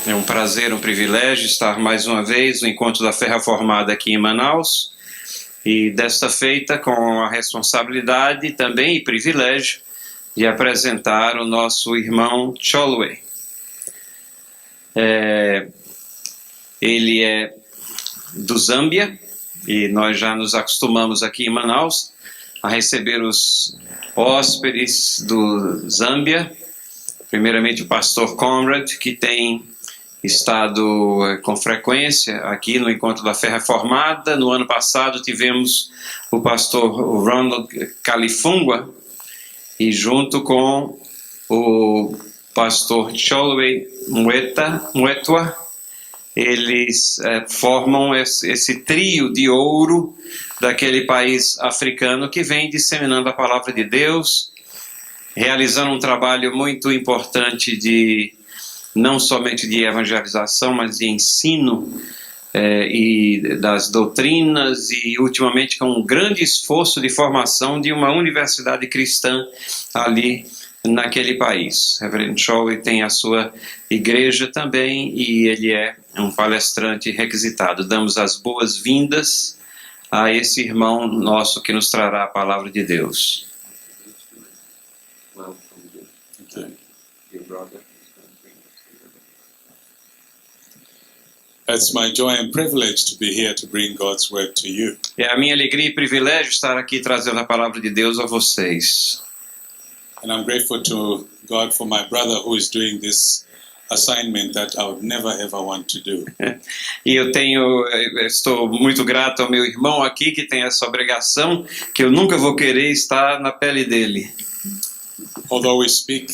É um prazer, um privilégio estar mais uma vez no Encontro da Fé Reformada aqui em Manaus. E desta feita com a responsabilidade também e privilégio de apresentar o nosso irmão Cholwe. Ele é do Zâmbia e nós já nos acostumamos aqui em Manaus a receber os hóspedes do Zâmbia. Primeiramente o pastor Conrad, que tem estado com frequência aqui no Encontro da Fé Reformada. No ano passado tivemos o pastor Ronald Kalifungwa e junto com o pastor Cholwe Mwetwa, eles formam esse trio de ouro daquele país africano que vem disseminando a palavra de Deus, realizando um trabalho muito importante de não somente de evangelização, mas de ensino e das doutrinas, e ultimamente com um grande esforço de formação de uma universidade cristã ali naquele país. Reverendo Cholwe tem a sua igreja também e ele é um palestrante requisitado. Damos as boas-vindas a esse irmão nosso que nos trará a palavra de Deus. It's my joy and privilege to be here to bring God's word to you. É a minha alegria e privilégio estar aqui trazendo a palavra de Deus a vocês. And I'm grateful to God for my brother who is doing this assignment that I would never ever want to do. E estou muito grato ao meu irmão aqui que tem essa obrigação que eu nunca vou querer estar na pele dele. Although we speak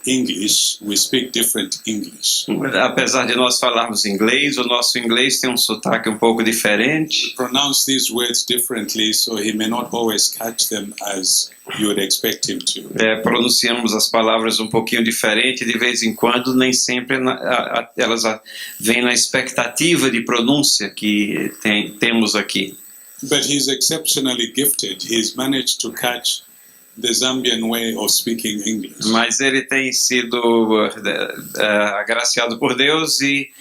English, we speak different English. Apesar de nós falarmos inglês, o nosso inglês tem um sotaque um pouco diferente. We pronounce these words differently, so he may not always catch them as you would expect him to. Pronunciamos as palavras um pouquinho diferente de vez em quando, nem sempre elas vêm na expectativa de pronúncia que temos aqui. But he's exceptionally gifted. He's managed to catch the Zambian way of speaking English. Mas ele tem sido agraciado por Deus e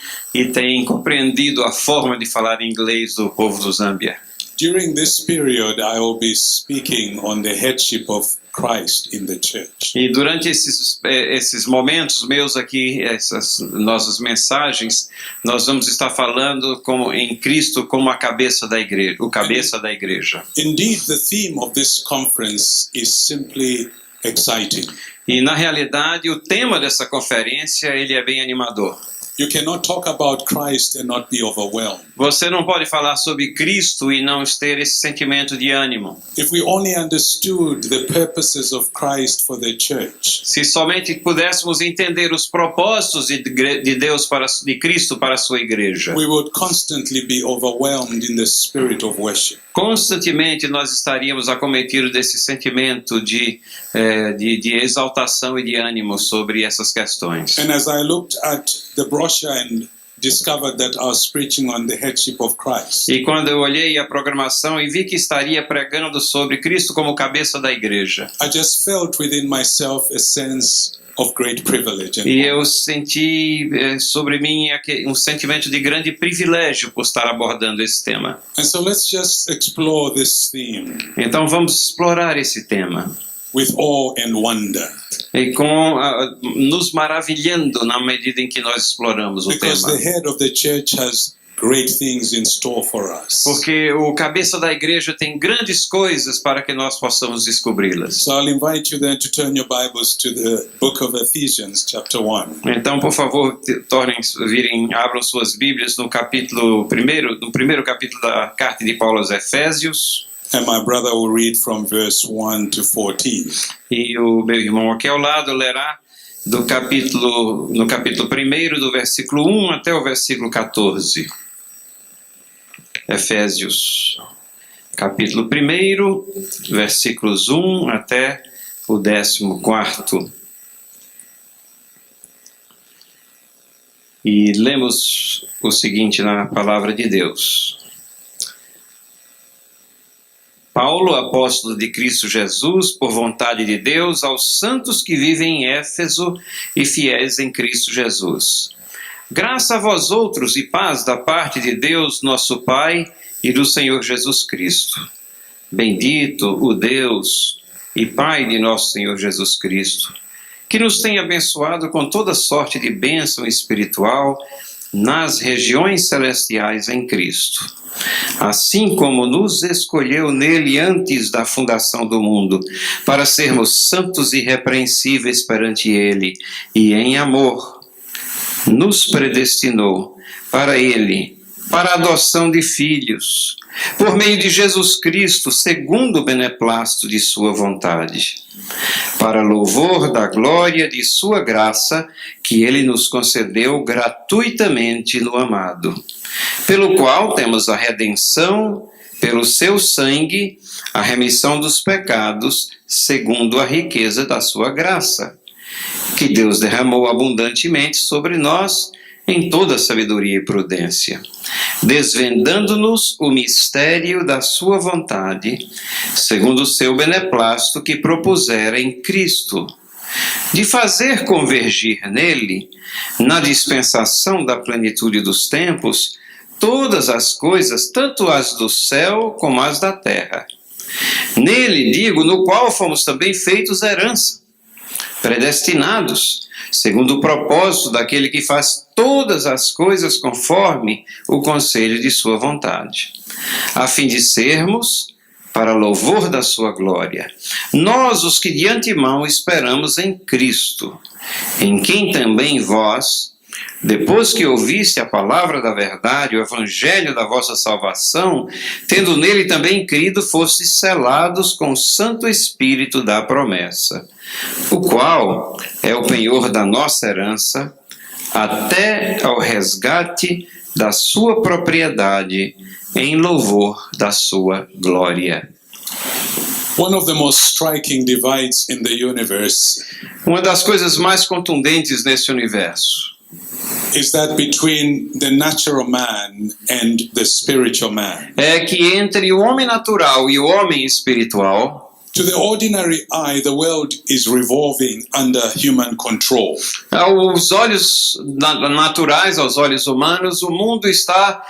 tem compreendido a forma de falar inglês do povo do Zâmbia. During this period, I will be speaking on the headship of Christ in the church. E durante esses momentos meus aqui, essas nossas mensagens, nós vamos estar falando em Cristo como a cabeça da igreja, o cabeça da igreja. Indeed, the theme of this conference is simply exciting. E na realidade, o tema dessa conferência, ele é bem animador. You cannot talk about Christ and not be overwhelmed. Você não pode falar sobre Cristo e não ter esse sentimento de ânimo. If we only understood the purposes of Christ for the church, Se somente pudéssemos entender os propósitos de Deus de Cristo para a sua igreja, we would constantly be overwhelmed in the spirit of worship. constantemente nós estaríamos acometidos desse sentimento de exaltação e de ânimo sobre essas questões. And as I looked at the brochure and discovered that I was preaching on the headship of Christ, E quando eu olhei a programação e vi que estaria pregando sobre Cristo como cabeça da igreja, I just felt within myself a sense of great privilege. e eu senti sobre mim um sentimento de grande privilégio por estar abordando esse tema. And so let's just explore this theme Então vamos explorar esse tema. with awe and wonder, E nos maravilhando na medida em que nós exploramos o because tema. the head of the church has great things in store for us. Porque o cabeça da igreja tem grandes coisas para que nós possamos descobri-las. So I'll invite you then to turn your Bibles to the book of Ephesians, chapter 1. Então, por favor, abram suas Bíblias no primeiro capítulo da carta de Paulo aos Efésios. And my brother will read from verse 1 to 14. E o meu irmão aqui ao lado lerá no capítulo 1, do versículo 1 até o versículo 14. Efésios, capítulo 1, versículos 1 até o 14. E lemos o seguinte na palavra de Deus. Paulo, apóstolo de Cristo Jesus, por vontade de Deus, aos santos que vivem em Éfeso e fiéis em Cristo Jesus. Graça a vós outros e paz da parte de Deus, nosso Pai, e do Senhor Jesus Cristo. Bendito o Deus e Pai de nosso Senhor Jesus Cristo, que nos tem abençoado com toda sorte de bênção espiritual nas regiões celestiais em Cristo. Assim como nos escolheu nele antes da fundação do mundo, para sermos santos e irrepreensíveis perante ele, e em amor nos predestinou para ele, para a adoção de filhos, por meio de Jesus Cristo, segundo o beneplácito de sua vontade, para louvor da glória de sua graça, que ele nos concedeu gratuitamente no amado, pelo qual temos a redenção, pelo seu sangue, a remissão dos pecados, segundo a riqueza da sua graça, que Deus derramou abundantemente sobre nós em toda sabedoria e prudência, desvendando-nos o mistério da sua vontade, segundo o seu beneplácito que propusera em Cristo, de fazer convergir nele, na dispensação da plenitude dos tempos, todas as coisas, tanto as do céu como as da terra. Nele, digo, no qual fomos também feitos herança, predestinados, segundo o propósito daquele que faz todas as coisas conforme o conselho de sua vontade, a fim de sermos, para louvor da sua glória, nós os que de antemão esperamos em Cristo, em quem também vós, depois que ouviste a palavra da verdade, o evangelho da vossa salvação, tendo nele também crido, fostes selados com o Santo Espírito da promessa, o qual é o penhor da nossa herança, até ao resgate da sua propriedade, em louvor da sua glória. One of the most striking divides in the universe Uma das coisas mais contundentes nesse universo is that between the natural man and the spiritual man. é que entre o homem natural e o homem espiritual, To the ordinary eye, the world is revolving under human control. aos olhos naturais, aos olhos humanos, o mundo está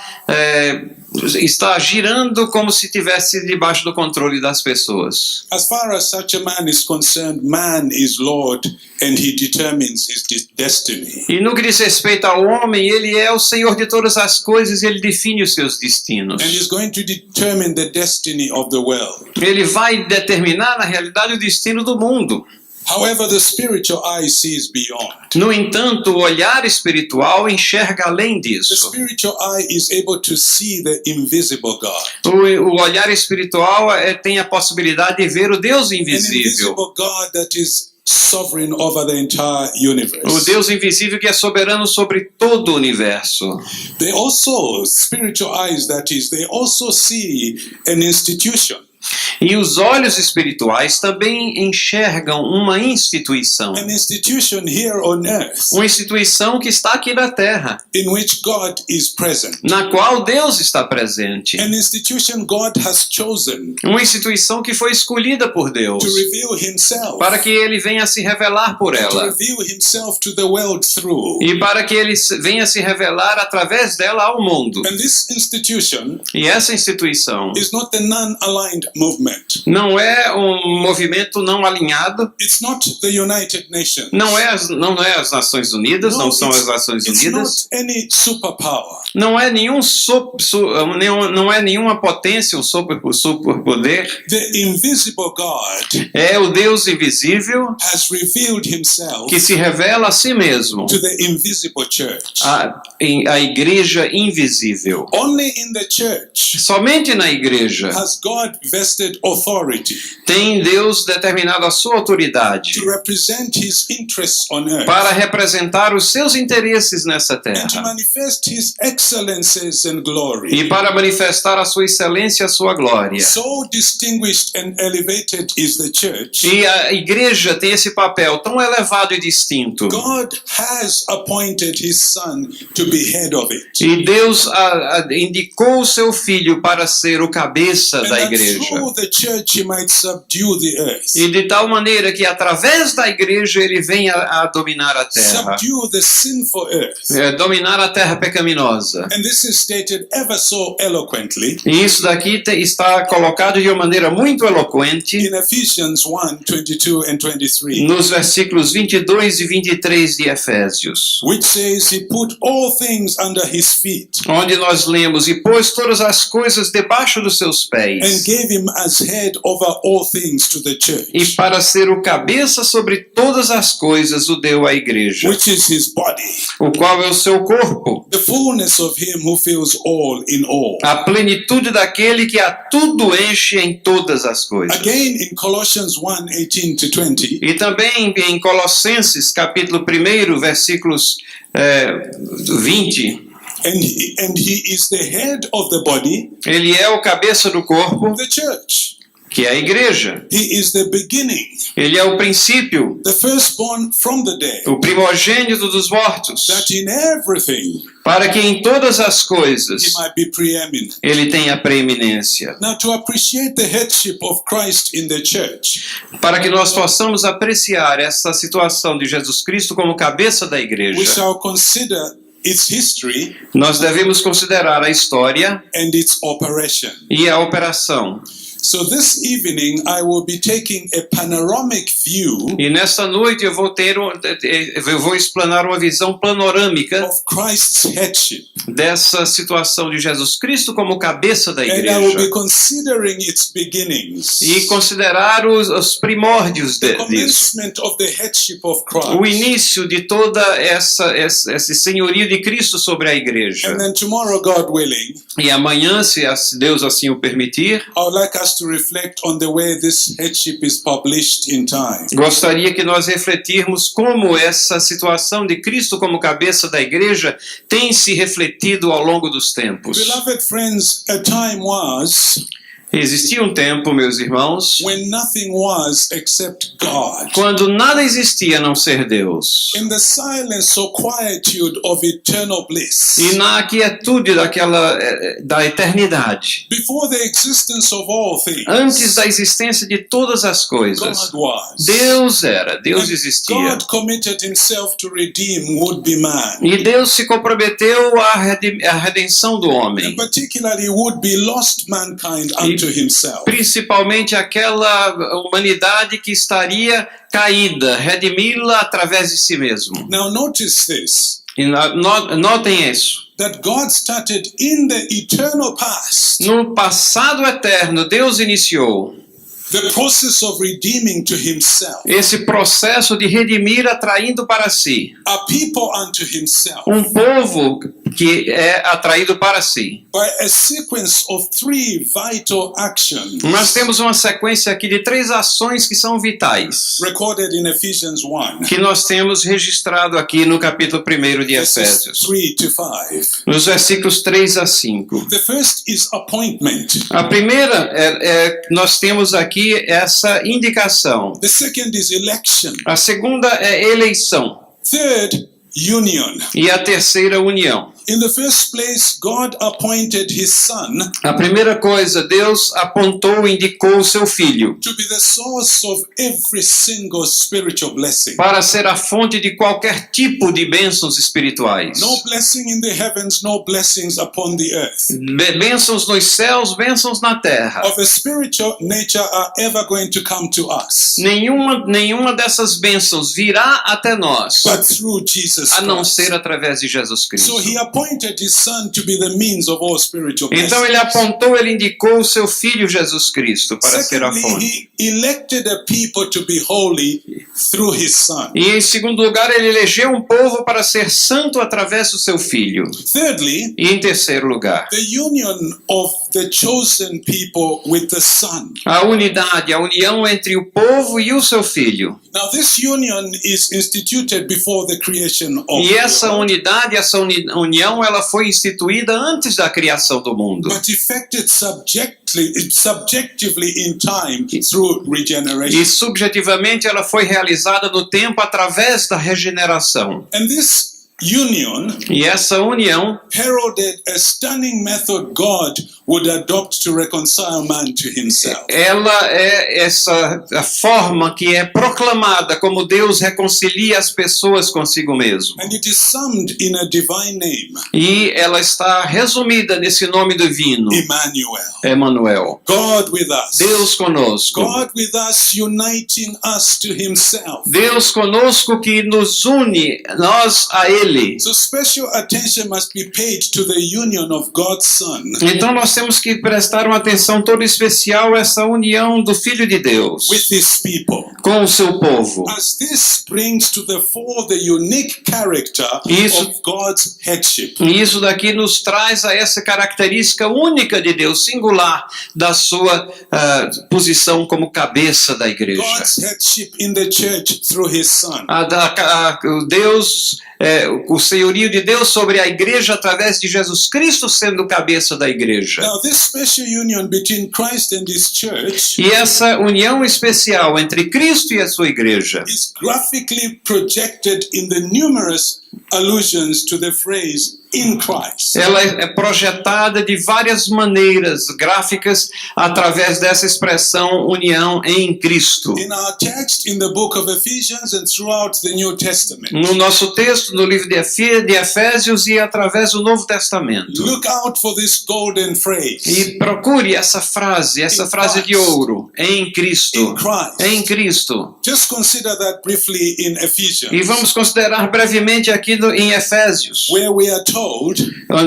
girando como se estivesse debaixo do controle das pessoas. As far as such a man is concerned, man is Lord and he determines his destiny. E no que diz respeito ao homem, ele é o Senhor de todas as coisas e ele define os seus destinos. And is going to determine the destiny of the world. Ele vai determinar, na realidade, o destino do mundo. However, the spiritual eye sees beyond. No entanto, o olhar espiritual enxerga além The disso. spiritual eye is able to see the invisible God. O olhar espiritual tem a possibilidade de ver o Deus An invisível. invisible God that is sovereign over the entire universe. O Deus invisível que é soberano sobre todo o universo. They also, spiritual eyes that is, they also see an institution. E os olhos espirituais também enxergam uma instituição. An institution here on earth Uma instituição que está aqui na Terra, in which God is present. na qual Deus está presente. An institution God has chosen Uma instituição que foi escolhida por Deus to reveal himself, para que ele venha se revelar por to ela. reveal himself to the world through. E para que ele venha se revelar através dela ao mundo. And this institution E essa instituição is not the non-aligned movement. não é um movimento não alinhado, It's not the United Nations. não é as Nações Unidas, não são as Nações it's Unidas, not any superpower. não é nenhuma potência, um superpoder. The invisible God É o Deus invisível has revealed himself que se revela a si mesmo, to the invisible church. a igreja invisível. Only in the church Somente na igreja has God vested authority tem Deus determinado a sua autoridade to represent his interests on earth para representar os seus interesses nessa and to terra manifest his excellence excellences and glory. e para manifestar a sua excelência e a sua glória. So distinguished and elevated is the church. E a igreja tem esse papel tão elevado e distinto. God has appointed his son to be head of it. E Deus indicou o seu filho para ser o cabeça And da that igreja. through the church he might subdue the earth. E de tal maneira que através da igreja ele venha a dominar a terra. Subdue the sinful earth. Dominar a terra pecaminosa. And this is stated ever so eloquently E isso daqui está colocado de uma maneira muito eloquente in Ephesians 1:22 and 23, nos versículos 22 e 23 de Efésios, which says he put all things under his feet onde nós lemos: e pôs todas as coisas debaixo dos seus and pés, gave him as head over all things to the church, e para ser o cabeça sobre todas as coisas o deu à igreja, which is his body, o qual é o seu corpo, the fullness of him who fills all in all. a plenitude daquele que a tudo enche em todas as coisas. Again in Colossians 1:18 to 20, E também em Colossenses, capítulo 1, versículos 20, and he is the head of the body, ele é o cabeça do corpo, the church. que é a igreja. He is the beginning, Ele é o princípio, the firstborn from the dead, o primogênito dos mortos, that in everything para que em todas as he coisas might be preeminent. ele tenha preeminência. Now, to appreciate the headship of Christ in the church, Para que nós possamos apreciar essa situação de Jesus Cristo como cabeça da we igreja, shall consider its history nós devemos considerar a história and its operation. e a operação. So this evening I will be taking a panoramic view E nessa noite eu vou explanar uma visão panorâmica of Christ's headship, dessa situação de Jesus Cristo como cabeça da and I will be igreja considering its beginnings, e considerar os primórdios the disso, commencement of the headship of Christ. o início de toda esse senhorio de Cristo sobre a igreja. And then tomorrow, God willing, E amanhã, se Deus assim o permitir, I would like us to reflect on the way this headship is published in time. gostaria que nós refletirmos como essa situação de Cristo como cabeça da igreja tem se refletido ao longo dos tempos. Beloved friends, a time was Existia um tempo, meus irmãos, when nothing was except God. quando nada existia a não ser Deus. In the silence or quietude of eternal bliss. E na quietude da eternidade, Before the existence of all things, antes da existência de todas as coisas, God was. Deus And existia. God committed himself to redeem would-be man. E Deus se comprometeu à redenção do And homem, particularly would-be lost mankind unto himself. principalmente aquela humanidade que estaria caída, redimi-la através de si mesmo. Now notice this, E notem isso. that God started in the eternal past No passado eterno, Deus iniciou the process of redeeming to himself esse processo de redimir atraindo para si a people unto himself um povo que é atraído para si. by a sequence of 3 vital actions Nós temos uma sequência aqui de 3 ações que são vitais, recorded in Ephesians 1, que nós temos registrado aqui no capítulo 1 de verses Efésios, 3 to 5. nos versículos 3 a 5. The first is appointment. A primeira, nós temos aqui essa indicação. The second is election. A segunda é eleição. Third, union. E a terceira, união. In the first place, God appointed his son A primeira coisa, Deus apontou e indicou o seu filho to be the source of every single spiritual blessing. para ser a fonte de qualquer tipo de bênçãos espirituais. No blessing in the heavens, no blessings upon the earth. Bênçãos nos céus, bênçãos na terra. Of a spiritual nature are ever going to come to us, Nenhuma dessas bênçãos virá até nós, but through Jesus a não Christ. ser através de Jesus So Cristo. he appointed his son to be the means of all spiritual Então ele blessings. apontou, ele indicou o seu filho Jesus Cristo para ser a fonte. Secondly, he elected a people to be holy through his son. E em segundo lugar, ele elegeu um povo para ser santo através do seu filho. Thirdly, E em terceiro lugar, the union of the chosen people with the son. a unidade, a união entre o povo e o seu filho. Now this union is instituted before the creation of E essa unidade, essa união união ela foi instituída antes da criação do mundo. but effected subjectively in time through regeneration. E subjetivamente ela foi realizada no tempo através da regeneração. And this union E essa união heralded a stunning method God would adopt to reconcile man to himself. ela é a forma que é proclamada como Deus reconcilia as pessoas consigo mesmo. And it is summed in a divine name, E ela está resumida nesse nome divino, Emmanuel. Emmanuel. God with us. Deus conosco. God with us, uniting us to himself. Deus conosco que nos une, nós a Ele. So special attention must be paid to the union of God's Son Então nós temos que prestar uma atenção toda especial a essa união do Filho de Deus with his people. com o seu povo. As this brings to the fore the unique character Isso. of God's headship. E isso daqui nos traz a essa característica única de Deus, singular, da sua posição como cabeça da igreja. God's headship in the church through his Son. O senhorio de Deus sobre a igreja através de Jesus Cristo sendo cabeça da igreja. Now, this special union between Christ and his church E essa união especial entre Cristo e a sua igreja is graphically projected in the numerous allusions to the phrase in Christ. ela é projetada de várias maneiras gráficas através dessa expressão união em Cristo. In our text in the book of Ephesians and throughout the New Testament. No nosso texto, no livro de Efésios e através do Novo Testamento. Look out for this golden phrase. E procure essa frase de ouro, em Cristo. In Christ. Em Cristo. Just consider that briefly in Ephesians, E vamos considerar brevemente aqui em Efésios. where we are told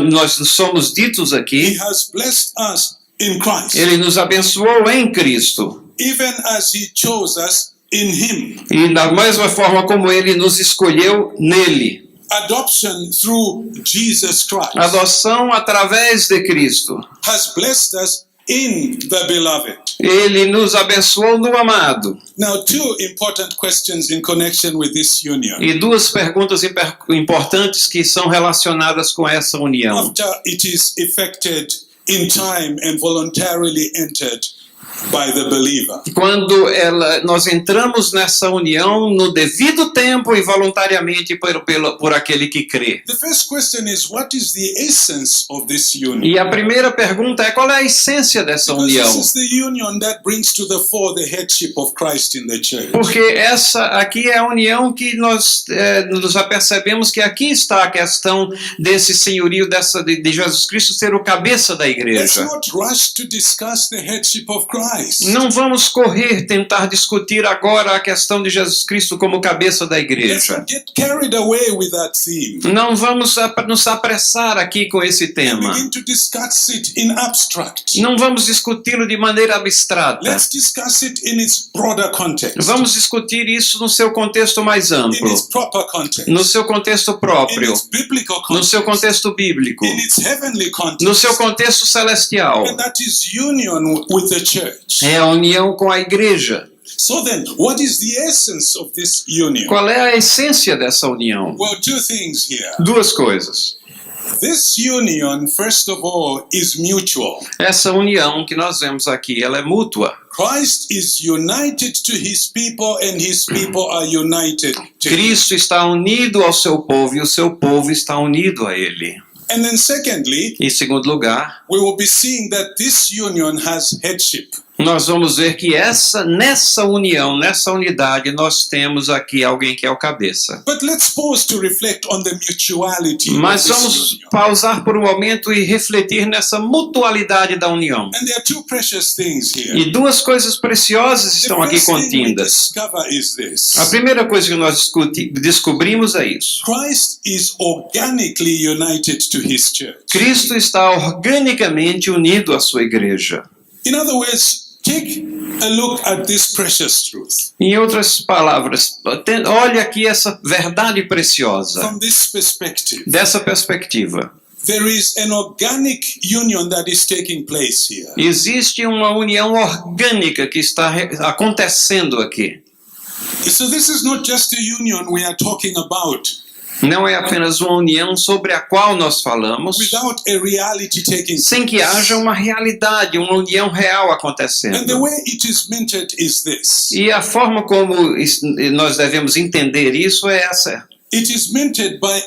Nós somos ditos he aqui, has blessed us in Christ, Ele nos abençoou em Cristo. even as he chose us in him. E da mesma forma como Ele nos escolheu nele. Adoption through Jesus Christ Adoção através de Cristo. has blessed us in the beloved. Ele nos abençoou no amado. Now, two important questions in connection with this union. E duas perguntas importantes que são relacionadas com essa união. After it is effected in time and voluntarily entered by the believer. Quando nós entramos nessa união no devido tempo e voluntariamente por aquele que crê. The first question is, what is the essence of this union? E a primeira pergunta é qual é a essência dessa Because união? this is the union that brings to the fore the headship of Christ in the church. Porque essa aqui é a união que nós nos apercebemos que aqui está a questão desse senhorio de Jesus Cristo ser o cabeça da Let's igreja. not rush to discuss the headship of Christ. Não vamos correr tentar discutir agora a questão de Jesus Cristo como cabeça da Let's igreja. not get carried away with that theme. Não vamos nos apressar aqui com esse tema. Begin to discuss it in abstract. Não vamos discuti-lo de maneira abstrata. Let's discuss it in its broader context. Vamos discutir isso no seu contexto mais In amplo, its proper context. no seu contexto In próprio, its biblical no context. seu contexto bíblico, In its heavenly context. no seu contexto celestial. And that is union with the church. É a união com a igreja. So then, what is the essence of this union? Qual é a essência dessa união? Well, two things here. Duas coisas. This union, first of all, is mutual. Essa união que nós vemos aqui, ela é mútua. Christ is united to his people and his people are united to him. Cristo está unido ao seu povo e o seu povo está unido a ele. And then secondly, Em segundo lugar, we will be seeing that this union has headship. nós vamos ver que nessa união, nessa unidade, nós temos aqui alguém que é o cabeça. But let's pause to reflect on the mutuality Mas of this vamos union. pausar por um momento e refletir nessa mutualidade da união. And there are two precious things here. E duas coisas preciosas The estão aqui first thing we contidas. discover is this. A primeira coisa que nós descobrimos é isso. Christ is organically united to his church. Cristo está organicamente unido à sua igreja. In other words, take a look at this precious truth. Em outras palavras, olha aqui essa verdade preciosa. From this perspective, Dessa perspectiva, there is an organic union that is taking place here. existe uma união orgânica que está acontecendo aqui. So this is not just a union we are talking about Não é apenas uma união sobre a qual nós falamos, without a reality taking sem que place. haja uma realidade, uma união real And the acontecendo. way it is minted is this. E a forma como nós devemos entender isso é essa. It is minted by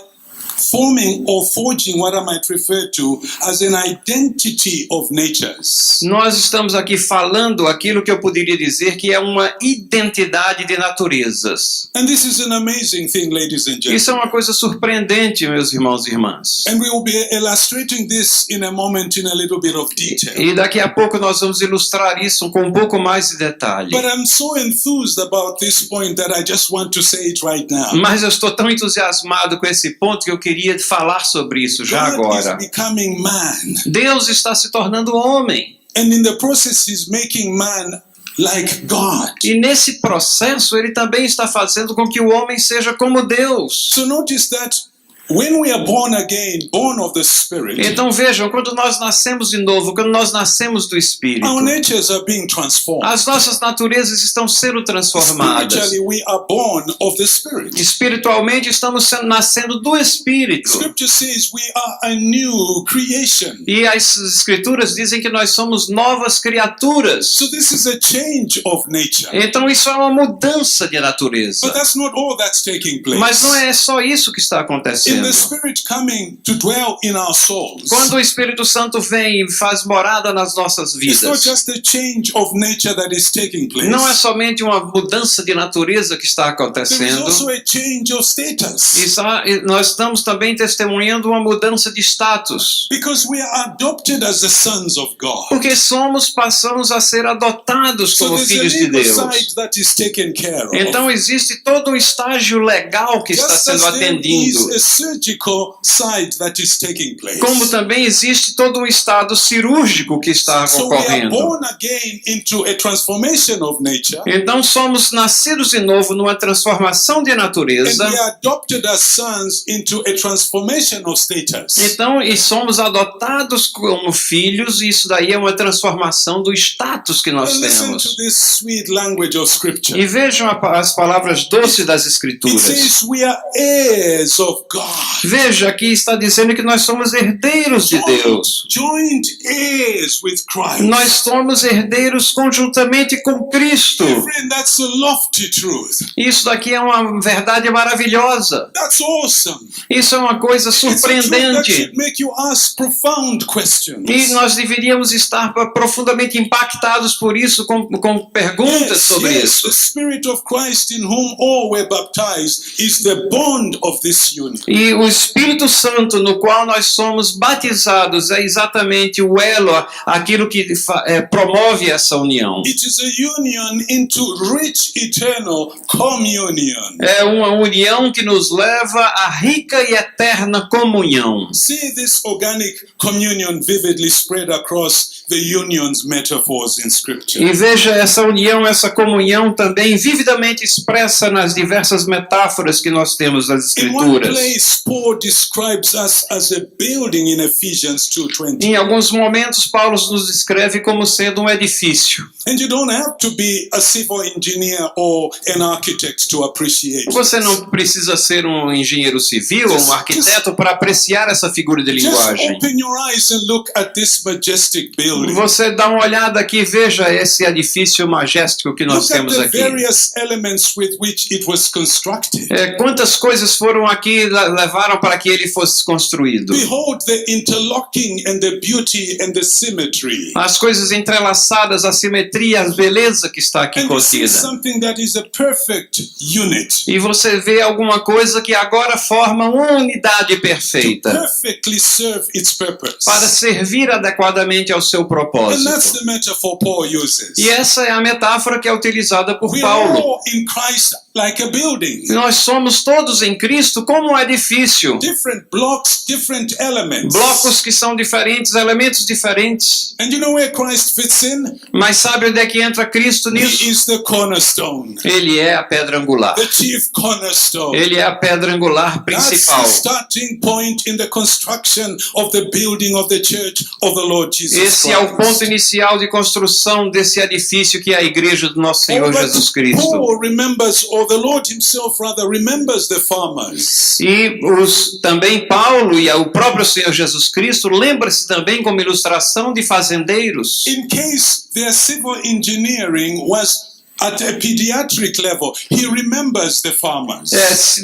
forming or forging what I might refer to as an identity of natures. Nós estamos aqui falando aquilo que eu poderia dizer que é uma identidade de naturezas. And this is an amazing thing, ladies and Isso é gentlemen. uma coisa surpreendente, meus irmãos e irmãs. And we will be illustrating this in a moment in a little bit of detail. E daqui a pouco nós vamos ilustrar isso com um pouco mais de detalhe. But I'm so enthused about this point that I just want to say it right now. Mas eu estou tão entusiasmado com esse ponto que eu queria falar sobre isso já God agora. is becoming man. Deus está se tornando homem. And in the process, he's making man like God. E nesse processo ele também está fazendo com que o homem seja como Deus. So notice that when we are born again, born of the Spirit, Então vejam, quando nós nascemos de novo, quando nós nascemos do Espírito, our natures are being transformed. as nossas naturezas estão sendo transformadas. Spiritually, we are born of the Spirit. Espiritualmente estamos nascendo do Espírito. Scripture says we are a new creation. E as Escrituras dizem que nós somos novas criaturas. So this is a change of nature. Então isso é uma mudança de natureza. But that's not all that's taking place. Mas não é só isso que está In acontecendo. the Spirit coming to dwell in our souls, Quando o Espírito Santo vem e faz morada nas nossas it's not vidas, just a change of nature that is taking place. não é somente uma mudança de natureza que está There is acontecendo. also a change of status. Nós estamos também testemunhando uma mudança de status. Because we are adopted as the sons of God. Porque passamos a ser adotados So como there's a filhos de legal Deus. side that is taken care of. Então existe todo um estágio legal que está Just sendo as there is atendido. a surgical side that is taking place. Como também existe todo um estado cirúrgico que está So we are ocorrendo. born again into a transformation of nature. Então somos nascidos de novo numa transformação de And natureza. we are adopted as sons into a transformation of status. Então, e somos adotados como filhos, e isso daí é uma transformação do status que nós And listen temos. to this sweet language of Scripture. E vejam as palavras doces das It Escrituras. says we are heirs of God. Veja, aqui está dizendo que nós somos herdeiros de Deus. Joint heirs with Christ. Nós somos herdeiros conjuntamente com Cristo. Friend, that's a lofty truth. Isso daqui é uma verdade maravilhosa. That's awesome. Isso é uma coisa It's a truth that surpreendente. should make you ask profound questions. E nós deveríamos estar profundamente impactados por isso, com perguntas sobre yes, isso. the Spirit of Christ in whom all were baptized is the bond of this union. E o Espírito Santo no qual nós somos batizados é exatamente o elo, aquilo que promove essa união. It is a union into rich eternal communion. É uma união que nos leva à rica e eterna comunhão. See this organic communion vividly spread across the union's metaphors in Scripture. E veja essa união, essa comunhão também vividamente expressa nas diversas metáforas que nós temos nas In one Escrituras. place, Paul describes us as a building in Ephesians 2:20. Em alguns momentos, Paulo nos descreve como sendo um edifício. And you don't have to be a civil engineer or an architect to appreciate Você this. não precisa ser um engenheiro civil ou um arquiteto para apreciar essa figura de Just linguagem. open your eyes and look at this majestic building. Você dá uma olhada aqui e veja esse edifício majestético que nós Look at temos the aqui. various elements with which it was constructed. Quantas coisas foram aqui levaram para que ele fosse construído? Behold the interlocking and the beauty and the symmetry. As coisas entrelaçadas, a simetria, a beleza que está aqui And this is contida. something that is a perfect unit. E você vê alguma coisa que agora forma uma unidade To perfeita perfectly serve its purpose. para servir adequadamente ao seu And that's propósito. the metaphor Paul uses. E essa é a metáfora que é utilizada por We are Paulo. all in Christ like a building. Nós somos todos em Cristo como um edifício. Different blocks, different elements. Blocos que são diferentes, elementos diferentes. And you know where Christ fits in? Mas sabe onde é que entra Cristo He nisso? is the cornerstone. Ele é a pedra angular. The chief cornerstone. Ele é a pedra angular That's principal. the starting point in the construction of the building of the church of the Lord Jesus Esse é o ponto Christ. inicial de construção desse edifício que é a igreja do nosso Senhor Oh, but Jesus Cristo. Paul remembers or the Lord himself rather remembers the farmers. E também Paulo e o próprio Senhor Jesus Cristo lembra-se também como ilustração de fazendeiros. In case their civil engineering was at a pediatric level, he remembers the farmers.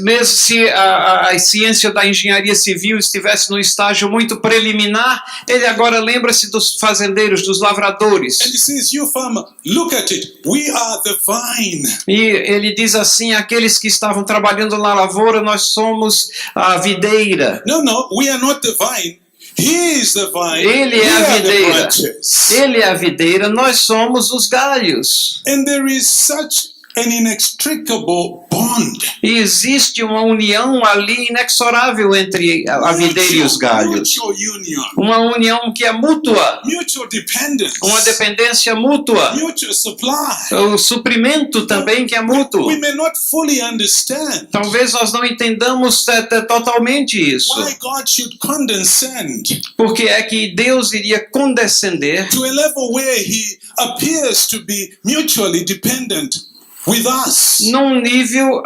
Mesmo se a ciência da engenharia civil estivesse num estágio muito preliminar, ele agora lembra-se dos fazendeiros, dos lavradores. And he says, you farmer, look at it, we are the vine. E ele diz assim, aqueles que estavam trabalhando na lavoura, nós somos a videira. No, we are not the vine. He is the vine. Ele é we a are the videira. branches. Ele é a videira, nós somos os galhos. And there is such an inextricable bond. E existe uma união ali inexorável entre a videira e os galhos. Mutual union. Uma união que é mútua, Mutual dependence. uma dependência mútua. Mutual supply. O suprimento também que é mútuo. We may not fully understand Talvez nós não entendamos totalmente isso. why God should condescend Porque é que Deus iria condescender to a level where he appears to be mutually dependent with us. num nível,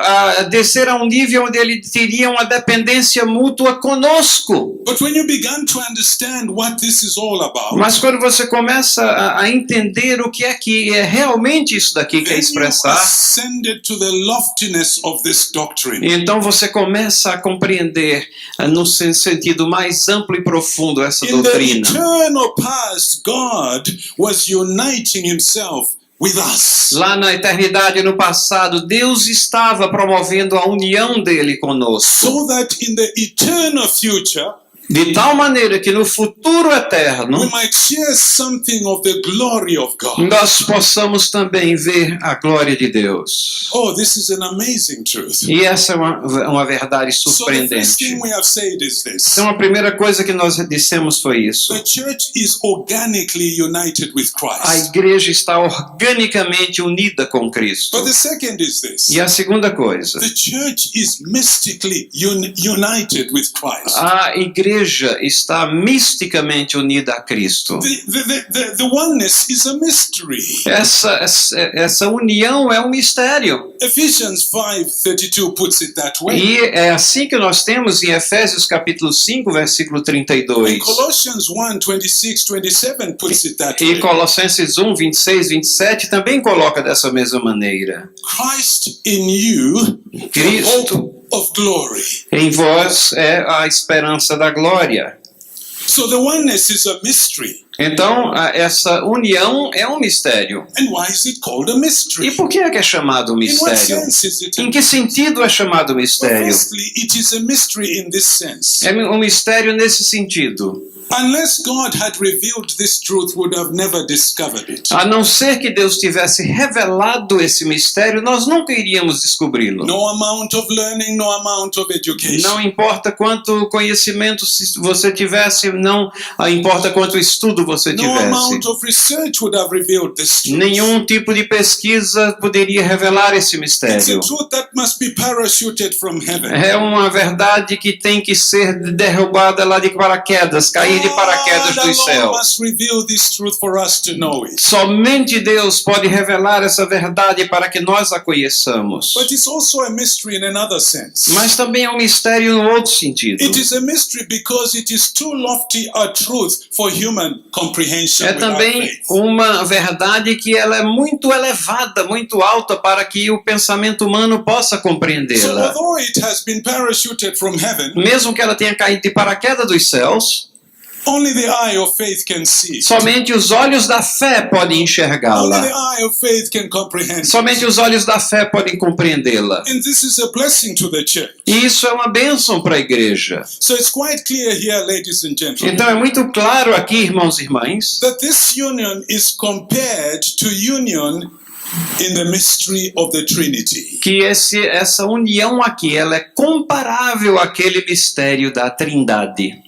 descer a um nível onde ele teria uma dependência mútua conosco. But when you begin to understand what this is all about, Mas quando você começa a entender o que é realmente isso daqui quer then you expressar, ascended to the loftiness of this doctrine. então você começa a compreender no sentido mais amplo e profundo essa In the doutrina. eternal past, God was uniting himself with us. Lá na eternidade, no passado, Deus estava promovendo a união dele conosco. So that in the eternal future, De tal maneira que no futuro we eterno, might share something of the glory of God. nós possamos também ver a glória de Deus. Oh, this is an amazing truth. E essa é uma verdade So the first surpreendente. thing we have said is this. Então a primeira coisa que nós dissemos foi isso. The church is organically united with A Christ. igreja está organicamente unida com Cristo. But the second is this. E a segunda coisa, The church is mystically united with Christ. a igreja está misticamente unida a Cristo. The oneness is a mystery. Essa união é um mistério. Ephesians 5:32 puts it that way. E é assim que nós temos em Efésios capítulo 5, versículo And 32. Colossians 1:26-27 puts it that E way. Colossenses 1, 26, 27 também coloca dessa mesma maneira. Christ in you, the Cristo hope of glory. em vós é a esperança da glória. So the oneness is a mystery. Então, essa união é um mistério. And why is it called a E mystery? por que é chamado In what mistério? sense is it a Em que sentido é chamado Well, mistério? firstly, it is a mystery in this sense. É um mistério nesse sentido. Unless God had revealed this truth, we would have never discovered it. A não ser que Deus tivesse revelado esse mistério, nós nunca iríamos descobri-lo. No amount of learning, no amount of education. Não importa quanto conhecimento você tivesse, não importa quanto estudo você No tivesse. amount of research would have revealed this truth. Nenhum tipo de pesquisa poderia revelar esse It's a mistério. truth that must be parachuted from heaven. É uma verdade que tem que ser derrubada lá de paraquedas, cair de paraquedas God dos alone céus. must reveal this truth for us to know it. Somente Deus pode revelar essa verdade para que nós a conheçamos. But it's also a mystery in another sense. Mas também é um mistério no outro sentido. It is a mystery because it is too lofty a truth for human comprehension É without também faith. uma verdade que ela é muito elevada, muito alta para que o pensamento humano possa So compreendê-la. although it has been parachuted from heaven, Mesmo que ela tenha caído de paraquedas dos céus, only the eye of faith can see. somente os olhos da fé podem Only the enxergá-la. eye of faith can comprehend. Somente os olhos da fé podem compreendê-la. And this is a blessing to the church. E isso é uma bênção para a igreja. So it's quite clear here, ladies and gentlemen, Então é muito claro aqui, irmãos e irmãs, that this union is compared to union in the mystery of the Trinity. que essa união aqui ela é comparável àquele mistério da Trindade.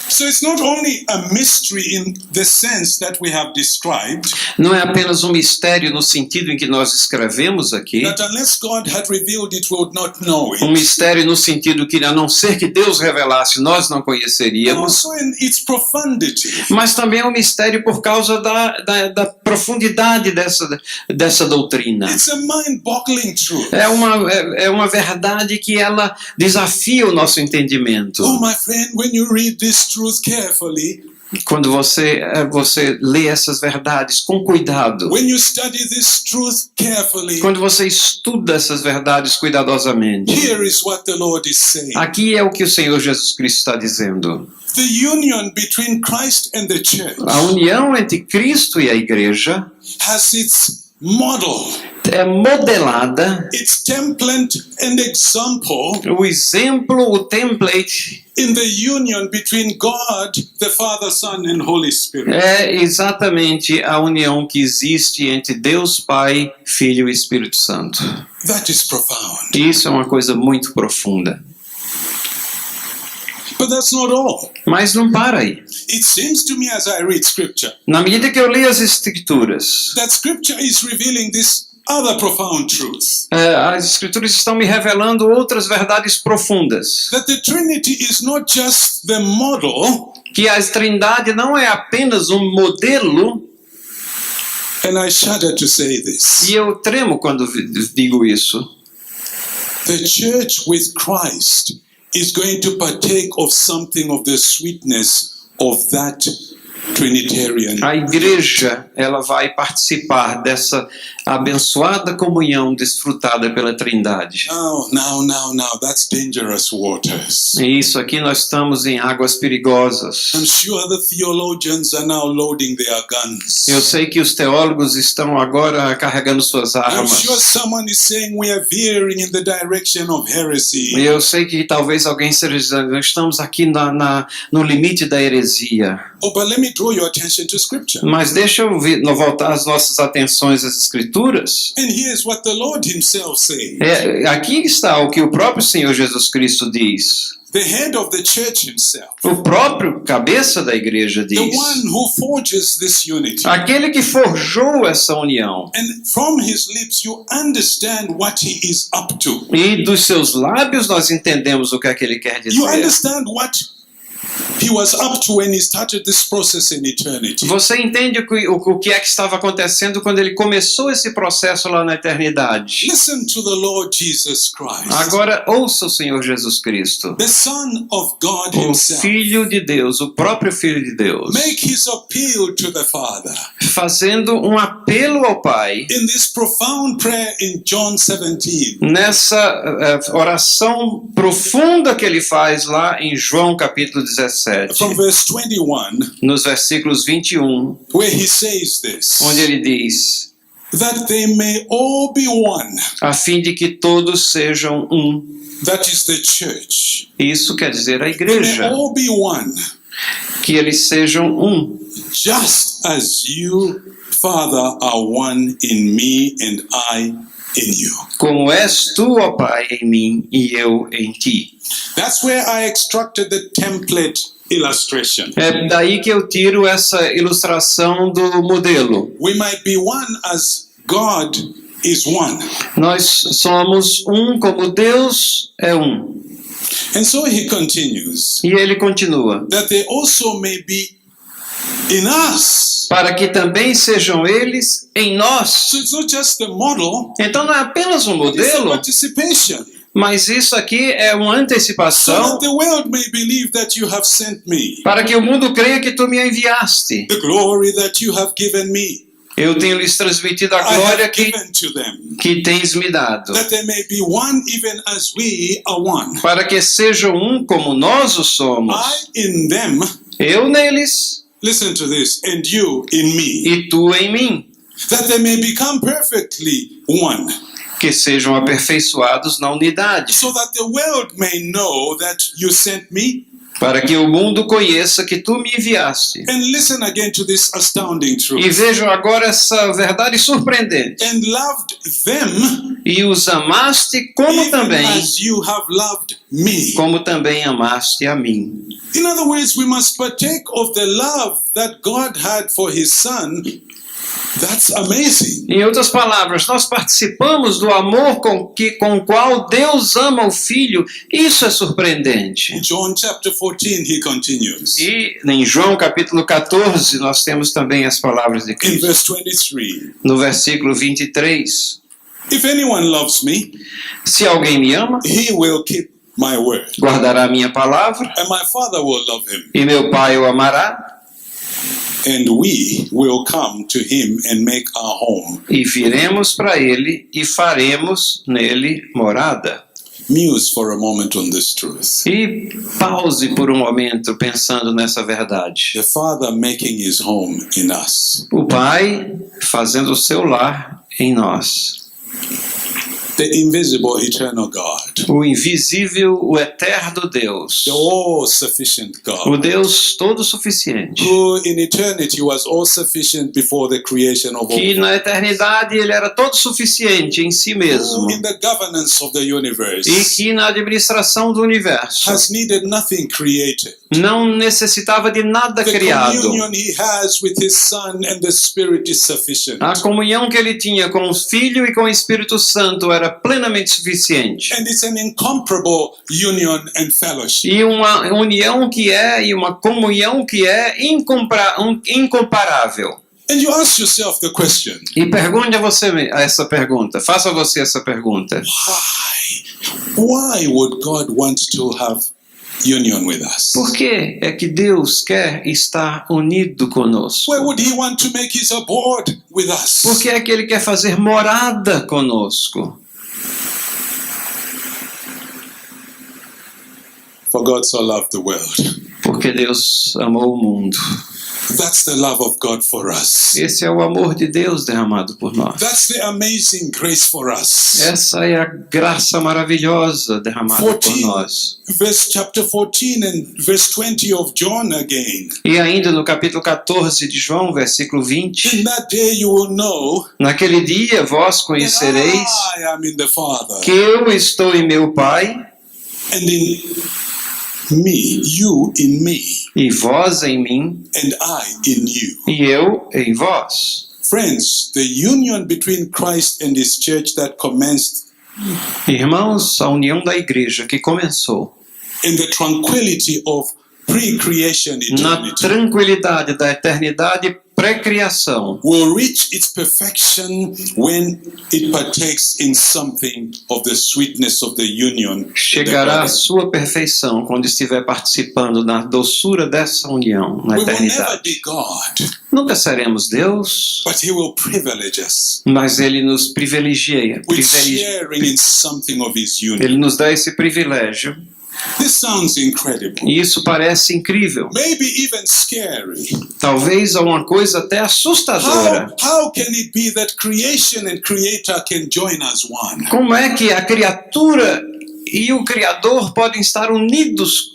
So it's not only a mystery in the sense that we have described, Não é apenas um mistério no sentido em que nós escrevemos aqui, that unless God had revealed it, we would not know um it. mistério no sentido que, a não ser que Deus revelasse, nós não And conheceríamos, also in its profundity. mas também é um mistério por causa da profundidade dessa doutrina. It's a mind-boggling truth. É uma verdade que ela desafia o nosso entendimento. Oh, my friend, when you read this truth carefully, Quando você lê essas verdades com cuidado, when you study this truth carefully, quando você estuda essas verdades cuidadosamente, here is what the Lord is saying. aqui é o que o Senhor Jesus Cristo está dizendo. The union between Christ and the church A união entre Cristo e a igreja has its model, é modelada, its template and example o exemplo, o template, in the union between God, the Father, Son, and Holy Spirit. é exatamente a união que existe entre Deus Pai, Filho e Espírito Santo. That is profound. Isso é uma coisa muito profunda. But that's not all. Mas não para aí. It seems to me as I read Scripture Na medida que eu leio as Escrituras, that Scripture is revealing this other profound truth, as Escrituras estão me revelando outras verdades profundas. that the Trinity is not just the model, Que a Trindade não é apenas um modelo, and I shudder to say this. e eu tremo quando digo isso. The church with Christ is going to partake of something of the sweetness of that Trinitarian. A igreja, ela vai participar dessa abençoada comunhão desfrutada pela Trindade. Now, that's dangerous waters. E isso aqui nós estamos em águas perigosas. I'm sure the theologians are now loading their guns. Eu sei que os teólogos estão agora carregando suas I'm armas. sure someone is saying we are veering in the direction of heresy. E eu sei que talvez alguém esteja dizendo, nós estamos aqui no limite da heresia. Oh, but let me draw your attention to Scripture. Mas deixa eu voltar as nossas atenções às Escrituras. And here's what the Lord himself says. Aqui está o que o próprio Senhor Jesus Cristo diz. The head of the church himself. O próprio cabeça da igreja The diz. one who forges this unity. Aquele que forjou essa união. And from his lips you understand what he is up to. E dos seus lábios nós entendemos o que é que ele quer You dizer. understand what he was up to when he started this process in eternity. Você entende o que é que estava acontecendo quando ele começou esse processo lá na eternidade. Listen to the Lord Jesus Christ, Agora ouça o Senhor Jesus Cristo. the Son of God O himself. Filho de Deus, o próprio Filho de Deus. Make his appeal to the Father Fazendo um apelo ao Pai. in this profound prayer in John 17. Nessa oração profunda que ele faz lá em João capítulo 17, From verse 21, nos versículos 21, where he says this, onde ele diz, that they may all be one. a fim de que todos sejam um. That is the church. Isso quer dizer a They may igreja, all be one, que eles sejam um, just as you, Father, are one in me and I in you. como és tu, ó Pai, em mim e eu em ti. That's where I extracted the template illustration. É daí que eu tiro essa ilustração do modelo. We might be one as God is one. Nós somos um como Deus é um. And so he continues, E ele continua. that they also may be in us. Para que também sejam eles em nós. So it's not just the model, Então não é apenas um it's a modelo, participation. mas isso aqui é uma So antecipação that the world may believe that you have sent me. para que o mundo creia que tu me enviaste. The glory that you have given me, Eu tenho lhes transmitido a I glória have given to them. que tens me dado, That they may be one even as we are one. para que sejam um como nós o somos. I in them, Eu neles listen to this, and you in me. e tu em mim, That they may become perfectly one. que sejam aperfeiçoados na unidade, So that the world may know that you sent me. para que o mundo conheça que tu me enviaste. And listen again to this astounding E truth. vejam agora essa verdade surpreendente. And loved them E os amaste como even também as you have loved me. amaste a mim. In other words, we must partake of the love that God had for his son That's amazing. Em outras palavras, nós participamos do amor com o qual Deus ama o Filho. Isso é surpreendente. In John chapter 14, he continues. E em João capítulo 14, nós temos também as palavras de In Cristo. verse 23, No versículo 23, if anyone loves me, se alguém me ama, he will keep my word, guardará a minha palavra, and my Father will love him, e meu Pai o amará, and we will come to him and make our home. e viremos para ele e faremos nele morada. Muse for a moment on this truth. E pause por um momento pensando nessa verdade. The Father making his home in us. O Pai fazendo o seu lar em nós. The invisible, eternal God. O invisível, o eterno Deus. The all-sufficient O God. Deus todo suficiente. Who in eternity was all-sufficient before the creation of all. Que na eternidade ele era todo suficiente em si mesmo. Who in the governance of the universe E que na administração do universo has needed nothing created. não necessitava de nada The criado. communion he has with his Son and the Spirit is sufficient. A comunhão que ele tinha com o Filho e com o Espírito Santo era plenamente suficiente. And it's an incomparable union and fellowship. E uma união e uma comunhão que é incomparável. And you ask yourself the question, E pergunte a você essa pergunta, faça você essa pergunta. why would God want to have union with us? Por que é que Deus quer estar unido conosco? Why would he want to make his abode with us? Por que é que ele quer fazer morada conosco? For God so loved the world. Porque Deus amou o mundo. That's the love of God for us. Esse é o amor de Deus derramado por nós. That's the amazing grace for us. Essa é a graça maravilhosa derramada por 14, nós. verse chapter 14 and verse 20 of John again. E ainda no capítulo 14 de João, versículo 20. In that day you will know Naquele dia vós that conhecereis I am in the Father, que eu estou em meu Pai and in me, you in me, e vós em mim and I in you. e eu em vós. Friends, the union between Christ and his church that commenced Irmãos, a união da igreja que começou in the tranquility of pre-creation na eternity tranquilidade da eternidade pré-criação will reach its perfection when it partakes in something of the sweetness of the union. in the chegará à body. sua perfeição quando estiver participando da doçura dessa união na We will never eternidade. be God, Nunca seremos Deus, but he will privilege us mas Ele nos privilegia. with sharing in something of his union. Ele nos dá esse privilégio. This sounds incredible. E isso parece incrível. Maybe even scary. Talvez alguma coisa até assustadora. How can it be that creation and creator can join as one? Como é que a criatura e o Criador podem estar unidos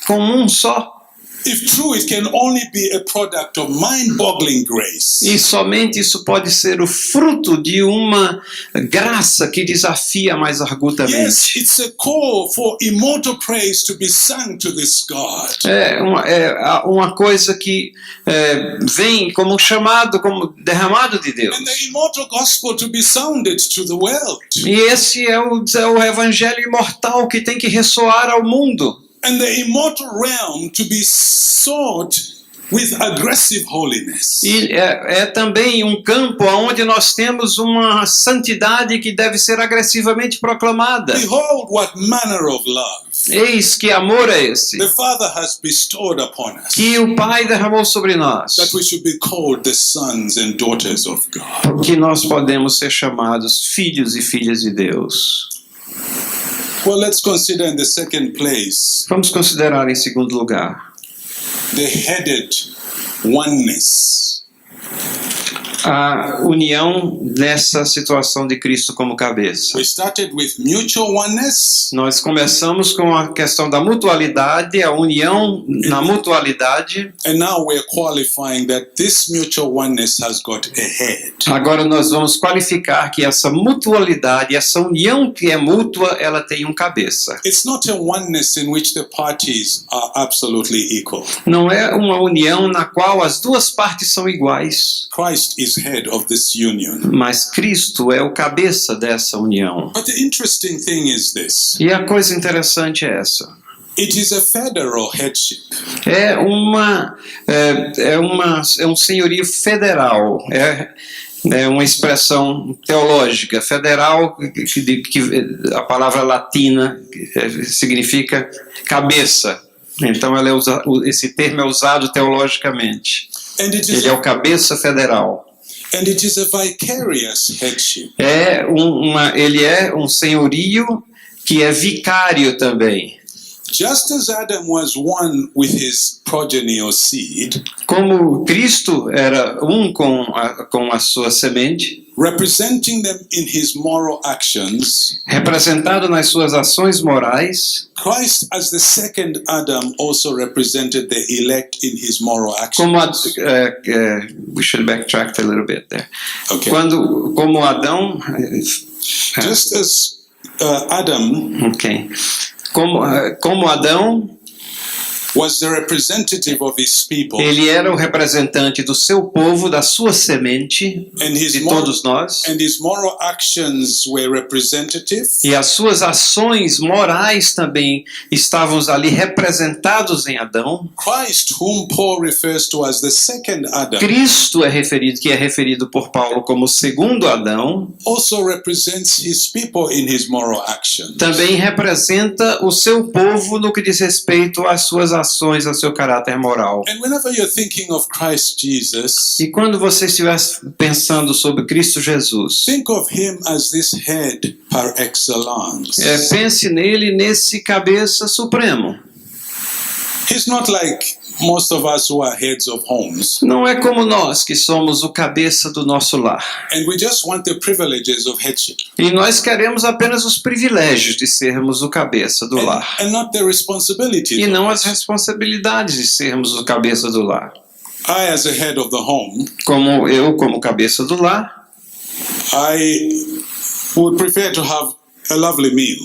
como um só? If true, it can only be a product of mind-boggling grace. E somente isso pode ser o fruto de uma graça que desafia mais Yes, argutamente. it's a call for immortal praise to be sung to this God. É uma coisa que vem como um chamado, como derramado de Deus. And the immortal gospel to be sounded to the world. E esse é o evangelho imortal que tem que ressoar ao mundo. And the immortal realm to be sought with aggressive holiness. E é também um campo onde nós temos uma santidade que deve ser agressivamente proclamada. Behold what manner of love Eis que amor é esse the Father has bestowed upon us, que o Pai derramou sobre nós, that we should be called the sons and daughters of God. que nós podemos ser chamados filhos e filhas de Deus. Well, let's consider in the second place Vamos considerar em segundo lugar the headed oneness. a união nessa situação de Cristo como cabeça. We started with mutual oneness, Nós começamos com a questão da mutualidade, a união na mutualidade. and now we're qualifying that this mutual oneness has got a head. Agora nós vamos qualificar que essa mutualidade, essa união que é mútua, ela tem um cabeça. It's not a oneness in which the parties are absolutely equal. Não é uma união na qual as duas partes são iguais. Christ is is head of this union. Mas Cristo é o cabeça dessa união. But the interesting thing is this. E a coisa interessante é essa. It is a federal headship. É um senhorio federal. É uma expressão teológica. Federal, que a palavra latina significa cabeça. Então esse termo é usado teologicamente. Ele é o cabeça federal. And it is a vicarious headship. Ele é um senhorio que é vicário também. Just as Adam was one with his progeny or seed, Como Cristo era um com a sua semente, representing them in his moral actions, representado nas suas ações morais, Christ as the second Adam also represented the elect in his moral como actions. we should backtrack a little bit there. Okay. Como Adão, Just as Adam ok. Como Adão, was the representative of his people, ele era o representante do seu povo, da sua semente, and his de moral, todos nós, and his moral actions were representative. e as suas ações morais também estavam ali representados em Adão. Christ, whom Paul refers to as the second Adam, Cristo que é referido por Paulo como o segundo Adão, also represents his people in his moral actions. também representa o seu povo no que diz respeito às suas ações, ao seu caráter moral. And whenever you're thinking of Christ Jesus, E quando você estiver pensando sobre Cristo Jesus, think of him as this head par excellence. pense nesse cabeça supremo. He's not like most of us who are heads of homes, Não é como nós que somos o cabeça do nosso lar. and we just want the privileges of headship, E nós queremos apenas os privilégios de sermos o cabeça do lar. and not the responsibilities. E of não it. as responsabilidades de sermos o cabeça do lar. I, as a head of the home, Como cabeça do lar, I would prefer to have a lovely meal.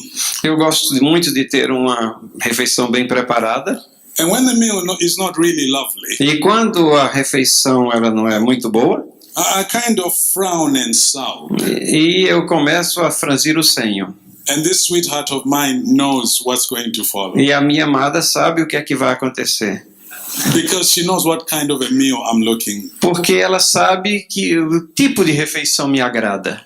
eu gosto muito de ter uma refeição bem preparada. And when the meal is not really lovely, E quando a refeição ela não é muito boa, I kind of frown and sour. e eu começo a franzir o senho. And this sweetheart of mine knows what's going to follow, E a minha amada sabe o que é que vai acontecer. because she knows what kind of a meal I'm looking. Porque ela sabe que o tipo de refeição me agrada.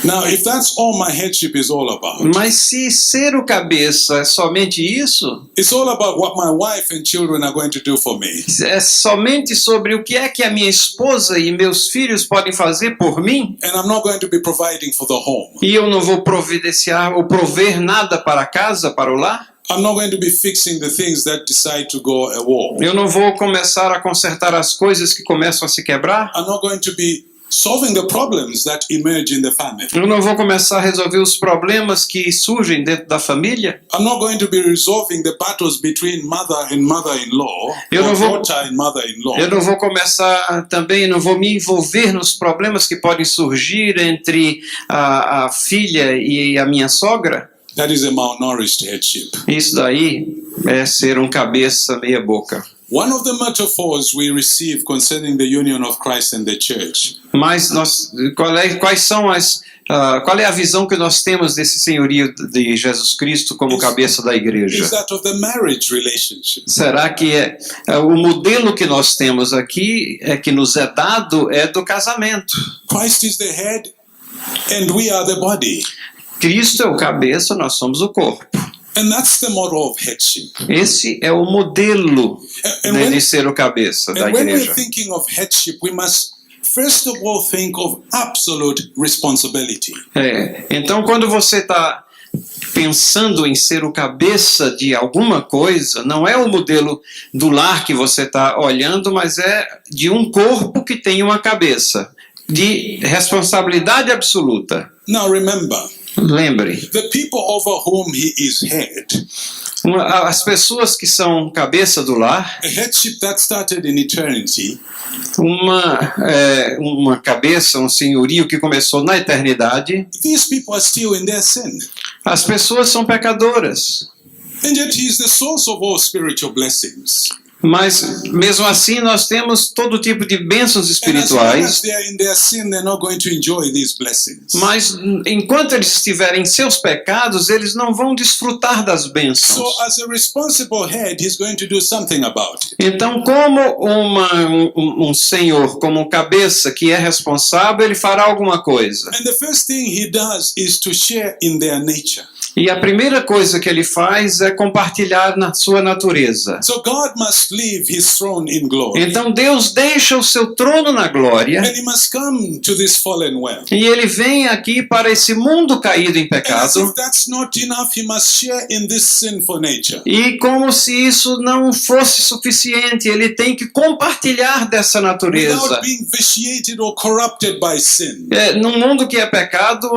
Now, if that's all my headship is all about, Mas se ser o cabeça é somente isso, it's all about what my wife and children are going to do for me. é somente sobre o que é que a minha esposa e meus filhos podem fazer por mim, And I'm not going to be providing for the home. e eu não vou providenciar ou prover nada para a casa, para o lar, I'm not going to be fixing the things that decide to go a wall. eu não vou começar a consertar as coisas que começam a se quebrar, I'm not going to be solving the problems that emerge in the family. eu não vou começar a resolver os problemas que surgem dentro da família, I'm not going to be resolving the battles between mother and mother-in-law, Eu or não vou- daughter and mother-in-law. eu não vou começar também, não vou me envolver nos problemas que podem surgir entre a filha e a minha sogra. That is a malnourished headship. Isso daí é ser um cabeça meia boca. One of the metaphors we receive concerning the union of Christ and the church Mas qual é a visão que nós temos desse senhorio de Jesus Cristo como cabeça da igreja? is that of the marriage relationship. Será que o modelo que nós temos aqui, que nos é dado, é do casamento? Christ is the head and we are the body. Cristo é o cabeça, nós somos o corpo. And that's the model of headship. Esse é o modelo And de ser o cabeça da when we're igreja. thinking of headship, we must first of all think of absolute responsibility. Então, quando você está pensando em ser o cabeça de alguma coisa, não é o modelo do lar que você está olhando, mas é de um corpo que tem uma cabeça, de responsabilidade absoluta. Now remember, Lembre, the people over whom he is head, as pessoas que são cabeça do lar, a headship that started in eternity, uma cabeça, um senhorio que começou na eternidade, these people are still in their sin. as pessoas são pecadoras. And yet he is the source of all spiritual blessings. Mas, mesmo assim, nós temos todo tipo de bênçãos And as long as espirituais. they are in their sin, they're not going to enjoy these blessings. Mas, enquanto eles estiverem em seus pecados, eles não vão desfrutar das bênçãos. So as a responsible head, he's going to do something about it. Então, como um senhor, como um cabeça que é responsável, ele fará alguma coisa. And the first thing he does is to share in their nature. E a primeira coisa que ele faz é compartilhar na sua natureza. So God must leave his throne in glory. Então Deus deixa o seu trono na glória And he must come to this fallen world. e ele vem aqui para esse mundo caído em And as pecado. if that's not enough, he must share in this sinful nature. E como se isso não fosse suficiente, ele tem que compartilhar dessa natureza. Without being vitiated or corrupted by sin. Num mundo que é pecado,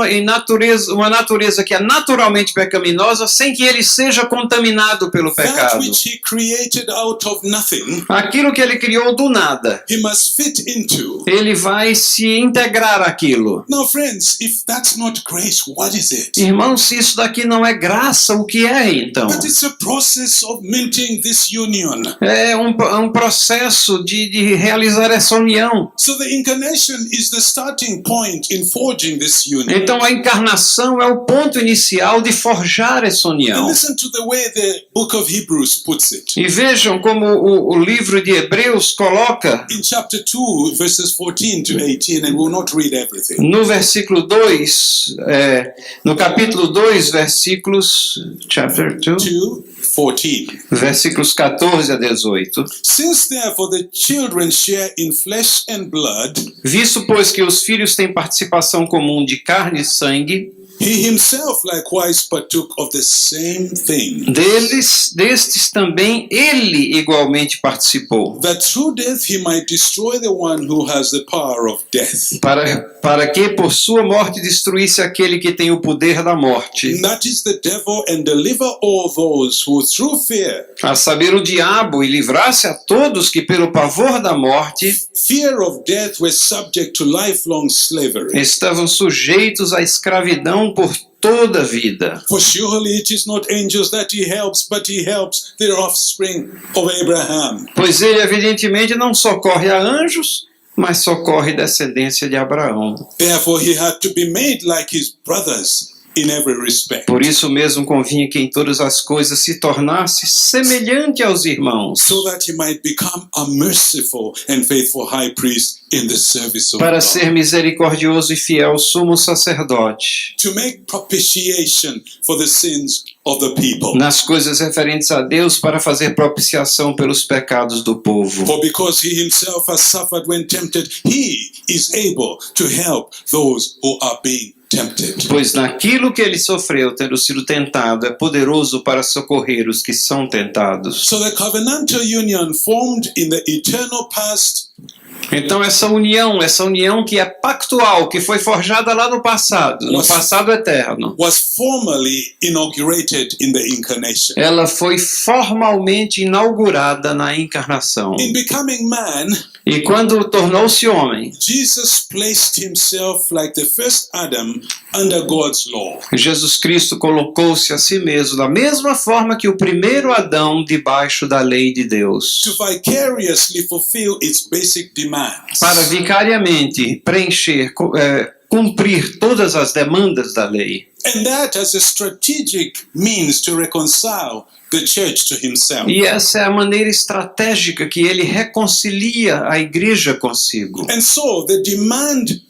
uma natureza que é naturalmente pecaminosa, sem que ele seja contaminado pelo That pecado. which he created out of nothing, Aquilo que ele criou do nada, he must fit into. ele vai se integrar àquilo. Now, friends, if that's not grace, what is it? Irmãos, se isso daqui não é graça, o que é então? But it's a process of minting this union. É um processo de realizar essa união. So the incarnation is the starting point in forging this union. Então a encarnação é o ponto inicial de forjar essa And união. listen to the way the book of Hebrews puts it. E vejam como o livro de Hebreus coloca In chapter 2, verses 14 to 18, and we'll not read everything. no versículo 2, no capítulo 2, versículos, chapter 2, 2, 14. versículos 14 a 18. Since therefore the children share in flesh and blood, Visto, pois, que os filhos têm participação comum de carne e sangue, he himself likewise partook of the same thing, destes também ele igualmente participou, that through death he might destroy the one who has the power of death. para que por sua morte destruísse aquele que tem o poder da morte, And that is the devil, and deliver all those who through fear, a saber, o diabo, e livrasse a todos que pelo pavor da morte fear of death, were subject to lifelong slavery. estavam sujeitos à escravidão por toda a vida. For surely it is not angels that he helps, but he helps the offspring of Abraham. Pois ele evidentemente não socorre a anjos, mas socorre descendência de Abraão. Therefore he had to be made like his brothers in every respect, Por isso mesmo convinha que em todas as coisas se tornasse semelhante aos irmãos, so that he might become a merciful and faithful high priest in the service of para God, ser misericordioso e fiel sumo sacerdote to make propitiation for the sins of the people. nas coisas referentes a Deus, para fazer propiciação pelos pecados do povo. For because he himself has suffered when tempted, he is able to help those who are being tempted. Pois naquilo que ele sofreu, tendo sido tentado, é poderoso para socorrer os que são tentados. So the covenantal union formed in the eternal past Então essa união que é pactual, que foi forjada lá no passado eterno, was formally inaugurated in the incarnation. ela foi formalmente inaugurada na encarnação. In becoming man, E quando tornou-se homem, Jesus placed himself like the first Adam under God's law. Jesus Cristo colocou-se a si mesmo da mesma forma que o primeiro Adão debaixo da lei de Deus, To vicariously fulfill its basic demands. para vicariamente preencher, cumprir todas as demandas da lei. And that as a strategic means to reconcile the church to himself. E essa é a maneira estratégica que ele reconcilia a igreja consigo. And so the demand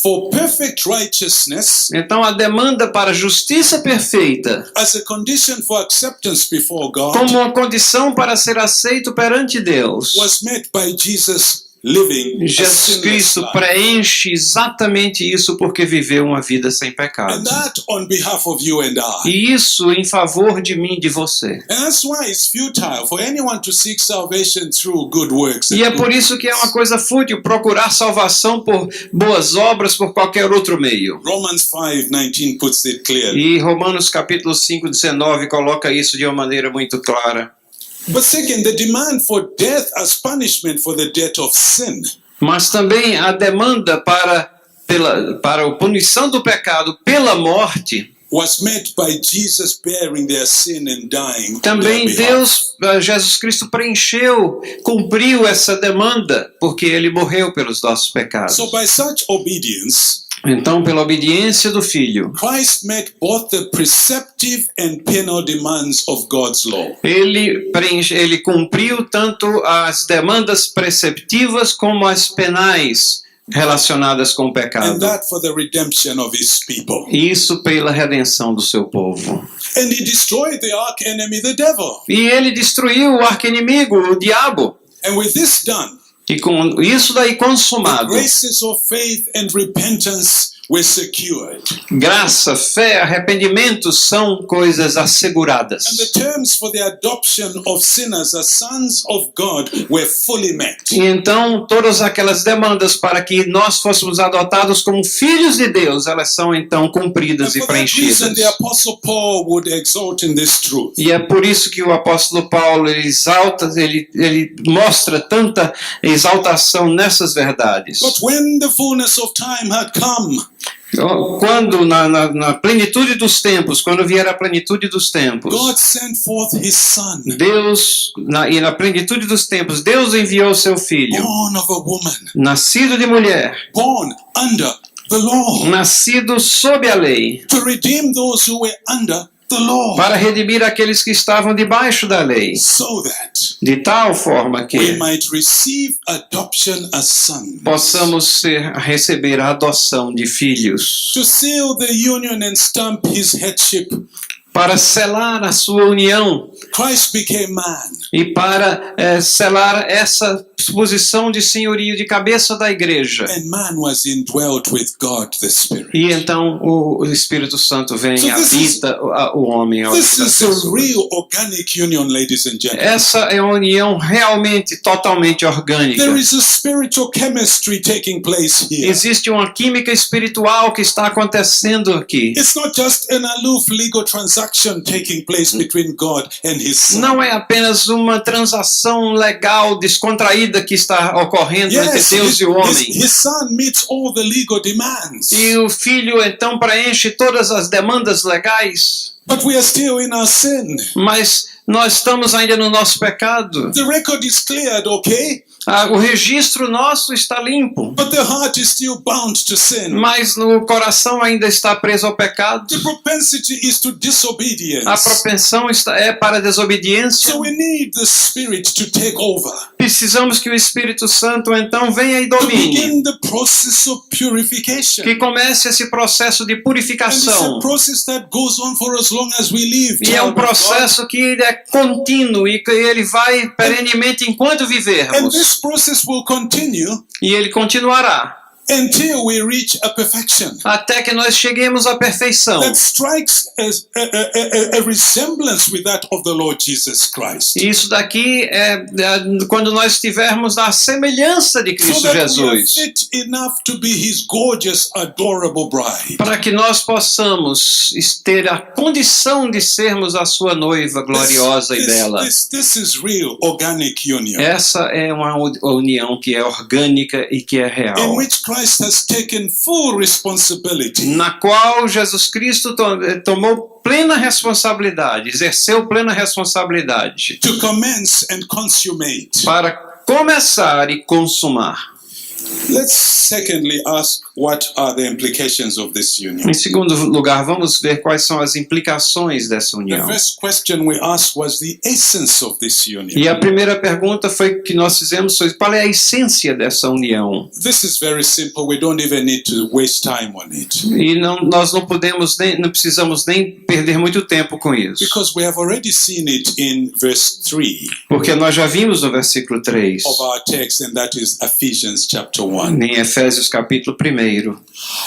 for perfect righteousness Então a demanda para justiça perfeita, as a condition for acceptance before God como uma condição para ser aceito perante Deus, was met by Jesus living a Jesus sinless Cristo life. preenche exatamente isso porque viveu uma vida sem pecado. And that on behalf of you and I. E isso em favor de mim e de você. And that's why it's futile for anyone to seek salvation through good works. E é and por good isso que é uma coisa fútil procurar salvação por boas obras, por qualquer outro meio. Romans 5:19 puts it clearly. E Romanos capítulo 5:19 coloca isso de uma maneira muito clara. But second, the demand for death as punishment for the debt of sin. Mas também a demanda para a punição do pecado pela morte was met by Jesus bearing their sin and dying on Também their behalf. Deus, Jesus Cristo preencheu, cumpriu essa demanda, porque ele morreu pelos nossos pecados. So by such obedience, Então, pela obediência do Filho, Christ met both the preceptive and penal demands of God's law. ele cumpriu tanto as demandas preceptivas como as penais relacionadas com o And pecado. that for the redemption of his people. Isso pela redenção do seu povo. And he destroyed the arch enemy, the devil. E ele destruiu o arqui-inimigo, o diabo. And with this done, E com isso daí the consumado, graces of faith and repentance were secured. graça, fé, arrependimento são coisas asseguradas. And the terms for the adoption of sinners as sons of God were fully met. E então todas aquelas demandas para que nós fôssemos adotados como filhos de Deus, elas são então And cumpridas e for that reason, preenchidas. the Apostle Paul would exalt in this truth. E é por isso que o apóstolo Paulo ele exalta, ele mostra tanta exaltação nessas verdades. But when the fullness of time had come, Quando na plenitude dos tempos, quando vier a plenitude dos tempos, God sent forth his Son, Deus, na plenitude dos tempos, Deus enviou seu filho, born of a woman, nascido de mulher, born under the law, nascido sob a lei, to redeem those who were under the law, para redimir aqueles que estavam debaixo da lei, so that de tal forma we que might receive adoption as sons. possamos receber a adoção de filhos, To seal the union and stamp his headship, para selar a sua união Christ became man. e para selar essa posição de senhorio de cabeça da igreja. And man was indwelt with God the Spirit. E então o Espírito Santo vem So e habita o homem. This is a real organic union, ladies and gentlemen. Essa é uma união realmente, totalmente orgânica. There is a spiritual chemistry taking place here. Existe uma química espiritual que está acontecendo aqui. It's not just an aloof legal transaction taking place between God and his Son. Não é apenas uma transação legal descontraída que está ocorrendo entre Yes, Deus e o homem. his Son meets all the legal demands. E o filho então preenche todas as demandas legais, But we are still in our sin. mas nós estamos ainda no nosso pecado. The record is cleared, okay? O registro nosso está limpo, But the heart is still bound to sin. mas o coração ainda está preso ao pecado. The propensity is to disobedience. A propensão é para a desobediência. So we need the Spirit to take over. Precisamos que o Espírito Santo então venha e To domine, begin the process of purification. que comece esse processo de And it's a purificação. process that goes on for as long as we live. E é um child of God. processo que ele é contínuo e que ele vai perenemente enquanto And vivermos. this process will continue E ele continuará until we reach a perfection até que nós cheguemos à perfeição. that strikes as a resemblance with that of the Lord Jesus Christ. E isso daqui é quando nós estivermos na semelhança de So Cristo that we are Jesus. fit enough to be his gorgeous, adorable bride. Para que nós possamos ter a condição de sermos a sua noiva gloriosa e bela. This is real organic union Essa é uma união que é orgânica e que é in real, which Christ has taken full responsibility na qual Jesus Cristo tomou plena responsabilidade, exerceu plena responsabilidade to commence and consummate. para começar e consumar. Let's secondly ask what are the implications of this union. Em segundo lugar, vamos ver quais são as implicações dessa The união. first question we asked was the essence of this union. E a primeira pergunta que nós fizemos foi qual é a essência dessa união? This is very simple. We don't even need to waste time on it E nós não precisamos nem perder muito tempo com isso, because we have already seen it in verse 3 porque nós já vimos no versículo 3, of our text, and that is Ephesians chapter 1. em Efésios capítulo 1.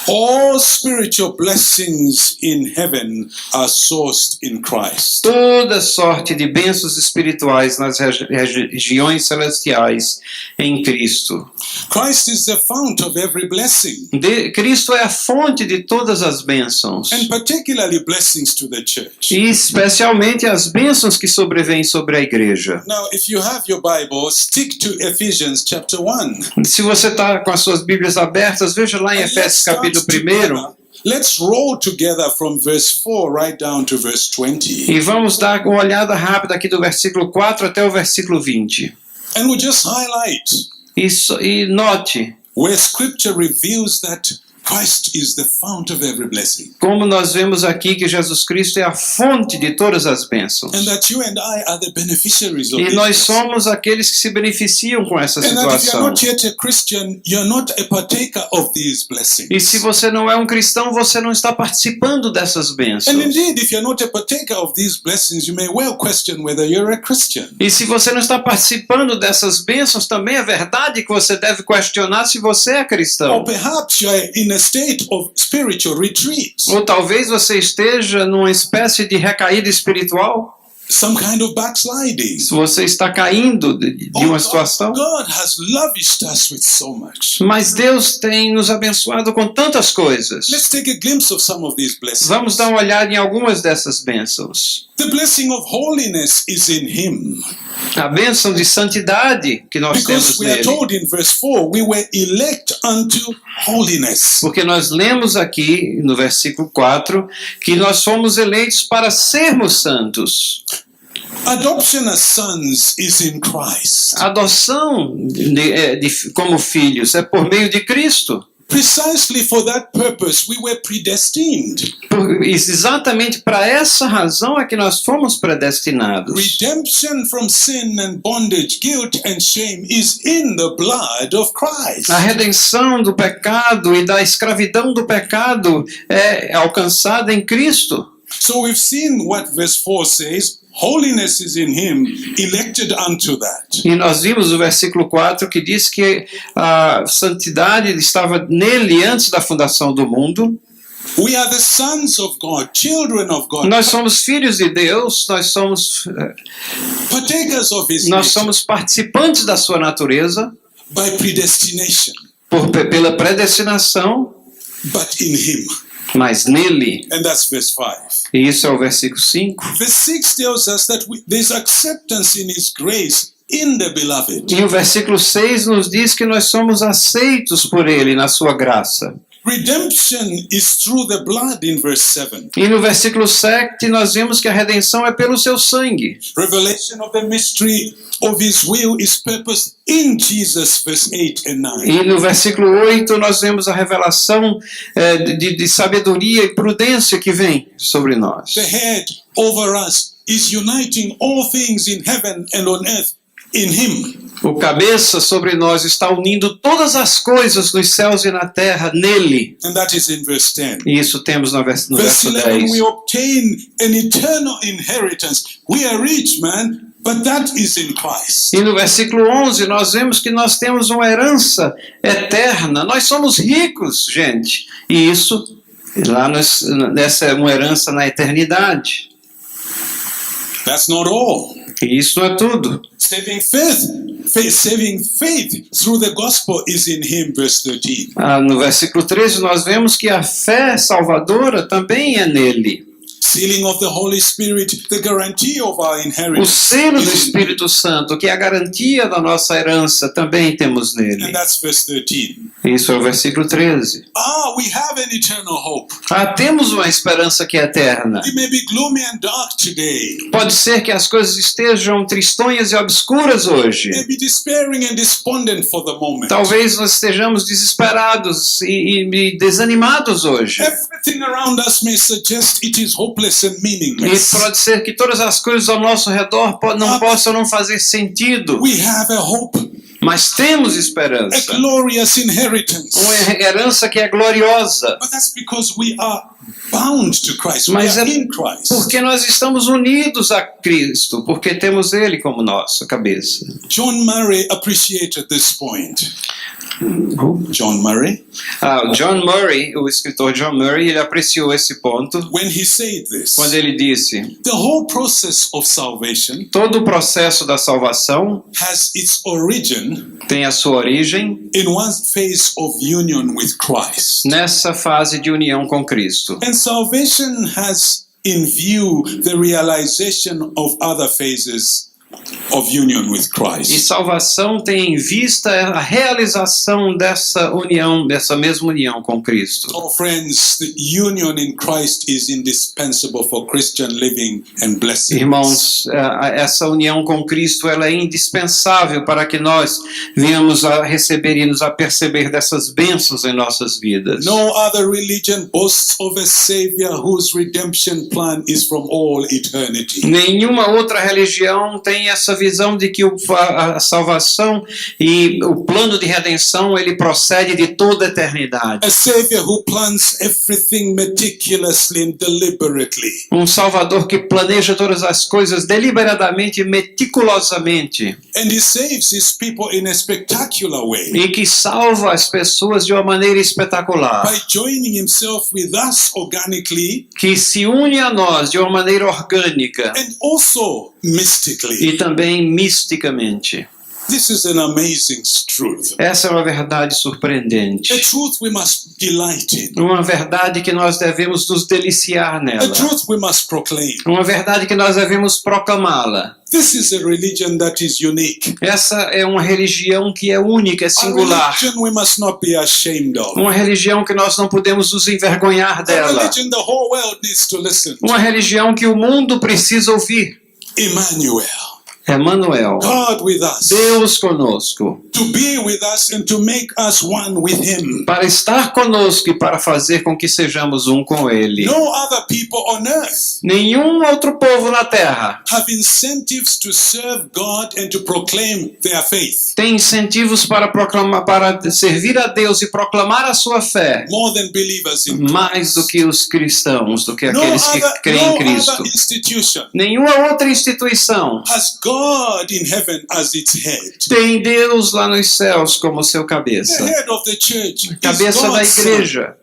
All spiritual blessings in heaven are sourced in Christ. Toda sorte de bênçãos espirituais nas regiões celestiais em Cristo. Christ is the fount of every blessing, Cristo é a fonte de todas as bênçãos, and particularly blessings to the church. e especialmente as bênçãos que sobrevêm sobre a igreja. Now, if you have your Bible, stick to Ephesians chapter 1. Se você está com as suas Bíblias abertas, veja lá em And let's Efésios start capítulo 1. together Let's roll together from verse 4 right down to verse 20. E vamos dar uma olhada rápida aqui do versículo 4 até o versículo 20. And we'll just highlight E note where scripture reveals that Christ is the fount of every blessing. como nós vemos aqui que Jesus Cristo é a fonte de todas as bênçãos. And that you and I are the beneficiaries of E this nós blessing. somos aqueles que se beneficiam com essa And that if you're situação. not yet a Christian, you're not a partaker of these blessings. E se você não é um cristão, você não está participando dessas And bênçãos. indeed, if you're not a partaker of these blessings, you may well question whether you're a Christian. E se você não está participando dessas bênçãos, também é verdade que você deve questionar se você é Or cristão. perhaps you're in a state of spiritual retreat, Ou talvez você esteja numa espécie de recaída espiritual. some kind of backsliding. Se você está caindo de uma situação. God has lavished us with so much. Mas Deus tem nos abençoado com tantas coisas. Let's take a glimpse of some of these blessings. Vamos dar uma olhada em algumas dessas bênçãos. The blessing of holiness is in Him. A bênção de santidade que nós Because temos we are nele. told in verse 4, we were elect unto holiness. Porque nós lemos aqui no versículo 4 que nós fomos eleitos para sermos santos. Adoption as sons is in Christ. A adoção como filhos é por meio de Cristo. Precisely for that purpose, we were predestined. Exatamente para essa razão é que nós fomos predestinados. Redemption from sin and bondage, guilt and shame is in the blood of Christ. A redenção do pecado e da escravidão do pecado é alcançada em Cristo. So we've seen what verse 4 says. Holiness is in Him, elected unto that. E nós vimos o versículo 4 que diz que a santidade estava nele antes da fundação do mundo. We are the sons of God, children of God, Nós somos filhos de Deus, nós somos partakers of His nature participantes da sua natureza by predestination, pela predestinação, but in Him. mas nele. And that's verse 5. E isso é o versículo 5. Verse 6 tells us that there's acceptance in His grace in the beloved. E o versículo 6 nos diz que nós somos aceitos por ele na sua graça. Redemption is through the blood in verse 7. E no versículo 7 nós vemos que a redenção é pelo seu sangue. Revelation of the mystery of His will is purposed in Jesus, verse 8 and 9. E no versículo 8 nós vemos a revelação de sabedoria e prudência que vem sobre nós. The head over us is uniting all things in heaven and on earth in Him. O cabeça sobre nós está unindo todas as coisas nos céus e na terra nele. And that is in verse 10. E isso temos no Verse verso 11, 10. we obtain an eternal inheritance. We are rich, man, but that is in Christ. E no versículo 11 nós vemos que nós temos uma herança eterna. Nós somos ricos, gente. E isso, nessa é uma herança na eternidade. That's not all. E isso não é tudo. Saving faith through the gospel is in Him, verse 13. No versículo 13 nós vemos que a fé salvadora também é nele. Sealing of the Holy Spirit, the guarantee of our O inheritance. selo do is in Him. Espírito Santo, que é a garantia da nossa herança, também temos nele. And that's verse 13. Isso é o versículo 13. We have an eternal hope. Temos uma esperança que é eterna. It may be gloomy and dark today. Pode ser que as coisas estejam tristonhas e obscuras hoje. May be despairing and despondent for the moment. Talvez nós estejamos desesperados e desanimados hoje. Everything around us may suggest it is hopeless and E meaningless. pode ser que todas as coisas ao nosso redor possam não fazer sentido. We have a hope, Mas temos a esperança. glorious inheritance. Uma herança que é gloriosa. But that's because we are bound to Christ. We Mas are é in Christ. porque nós estamos unidos a Cristo, porque temos Ele como nossa cabeça. John Murray appreciated this point. John Murray, John Murray, o escritor John Murray, ele apreciou esse ponto when he said this, quando ele disse: the whole process of salvation todo o processo da salvação has its origin tem a sua origem in one phase of union with Christ. nessa fase de união com Cristo. And salvation has in view the realization of other phases of union with E Christ. salvação tem em vista a realização dessa união, dessa mesma união com Cristo. So friends, the union in Christ is indispensable for Christian living and blessings. Irmãos, essa união com Cristo ela é indispensável para que nós venhamos a receber e nos aperceber dessas bênçãos em nossas vidas. No other religion boasts of a Savior whose redemption plan is from all eternity. Nenhuma outra religião tem essa visão de que a salvação e o plano de redenção ele procede de toda a eternidade. A Savior who plans everything meticulously and deliberately. Um Salvador que planeja todas as coisas deliberadamente e meticulosamente And he saves his people in a spectacular way e que salva as pessoas de uma maneira espetacular, by joining himself with us organically que se une a nós de uma maneira orgânica and also mystically. e também misticamente. This is an amazing truth. Essa é uma verdade surpreendente. A truth we must delight in. Uma verdade que nós devemos nos deliciar A nela. truth we must proclaim. Uma verdade que nós devemos proclamá-la. This is a religion that is unique. Essa é uma religião que é única, é A singular. religion we must not be ashamed of. Uma religião que nós não podemos nos envergonhar A dela. religion the whole world needs to listen to. Uma religião que o mundo precisa ouvir. Emmanuel, Emmanuel, God with us, Deus conosco, to be with us and to make us one with Him. para estar conosco e para fazer com que sejamos um com Ele. No other people on earth Nenhum outro povo na terra have incentives to serve God and to proclaim their faith tem incentivos para proclamar, para servir a Deus e proclamar a sua fé, more than believers in mais do que os cristãos, do que no aqueles que creem em no Cristo. other institution Nenhuma outra instituição has God in heaven as its head. tem Deus lá nos céus como seu The cabeça. head of the church is Cabeça da God's son. igreja.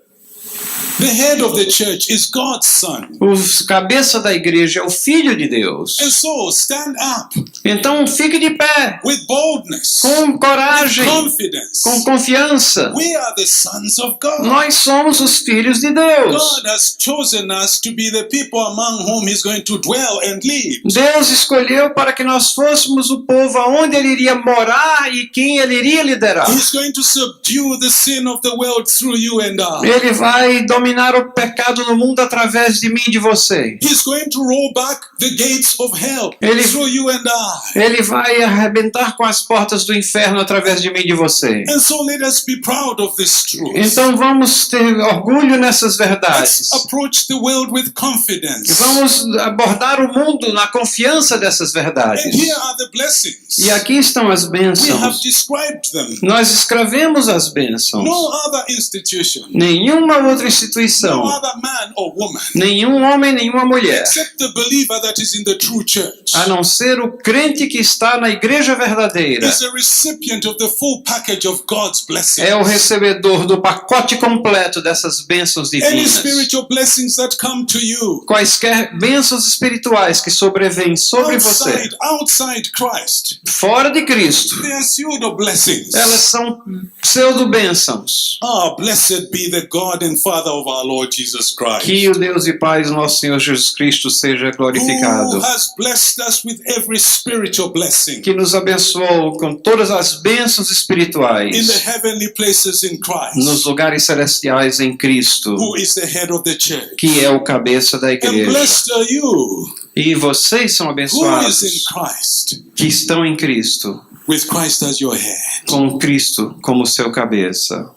The head of the church is God's son. O cabeça da igreja é o Filho de Deus. And so stand up Então fique de pé, with boldness, com coragem, confidence. com confiança. We are the sons of God. Nós somos os filhos de Deus. God has chosen us to be the people among whom He's going to dwell and live. Deus escolheu para que nós fôssemos o povo aonde Ele iria morar e quem Ele iria liderar. He's going to subdue the sin of the world through you and I. Ele vai dominar o pecado no mundo através de mim e de você. He's going to roll back the gates of hell Ele- through you and I. Ele vai arrebentar com as portas do inferno através de mim e de você. And so let us be proud of this truth. Então vamos ter orgulho nessas verdades. Let's approach the world with confidence. Vamos abordar o mundo na confiança dessas verdades. And here are the blessings. E aqui estão as We have bênçãos. described them. Nós escrevemos as bênçãos. No other institution, Nenhuma outra no instituição, other man or woman, nenhum homem, nenhuma mulher, except the believer that is in the true church, a não ser o crente que está na igreja verdadeira, is a recipient of the full package of God's blessings. é o recebedor do pacote completo dessas bênçãos Any divinas. spiritual blessings that come to you Quaisquer bênçãos espirituais que sobrevêm sobre você, outside Christ, fora de Cristo, they are pseudo blessings. elas são pseudo-bênçãos. Ah, blessed be the God and Father of our Lord Jesus Christ, Que o Deus e Pai do nosso Senhor Jesus Cristo seja glorificado. who has blessed us with every spiritual blessing Que nos abençoou com todas as bênçãos in the espirituais heavenly places in Christ, nos lugares celestiais em Cristo, who is the head of the church. que é o cabeça da And igreja. blessed are you E vocês são who is in abençoados Christ, que estão em Cristo, with Christ as your head. com Cristo como seu cabeça.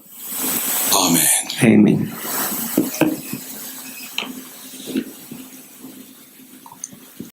Amen. Amém.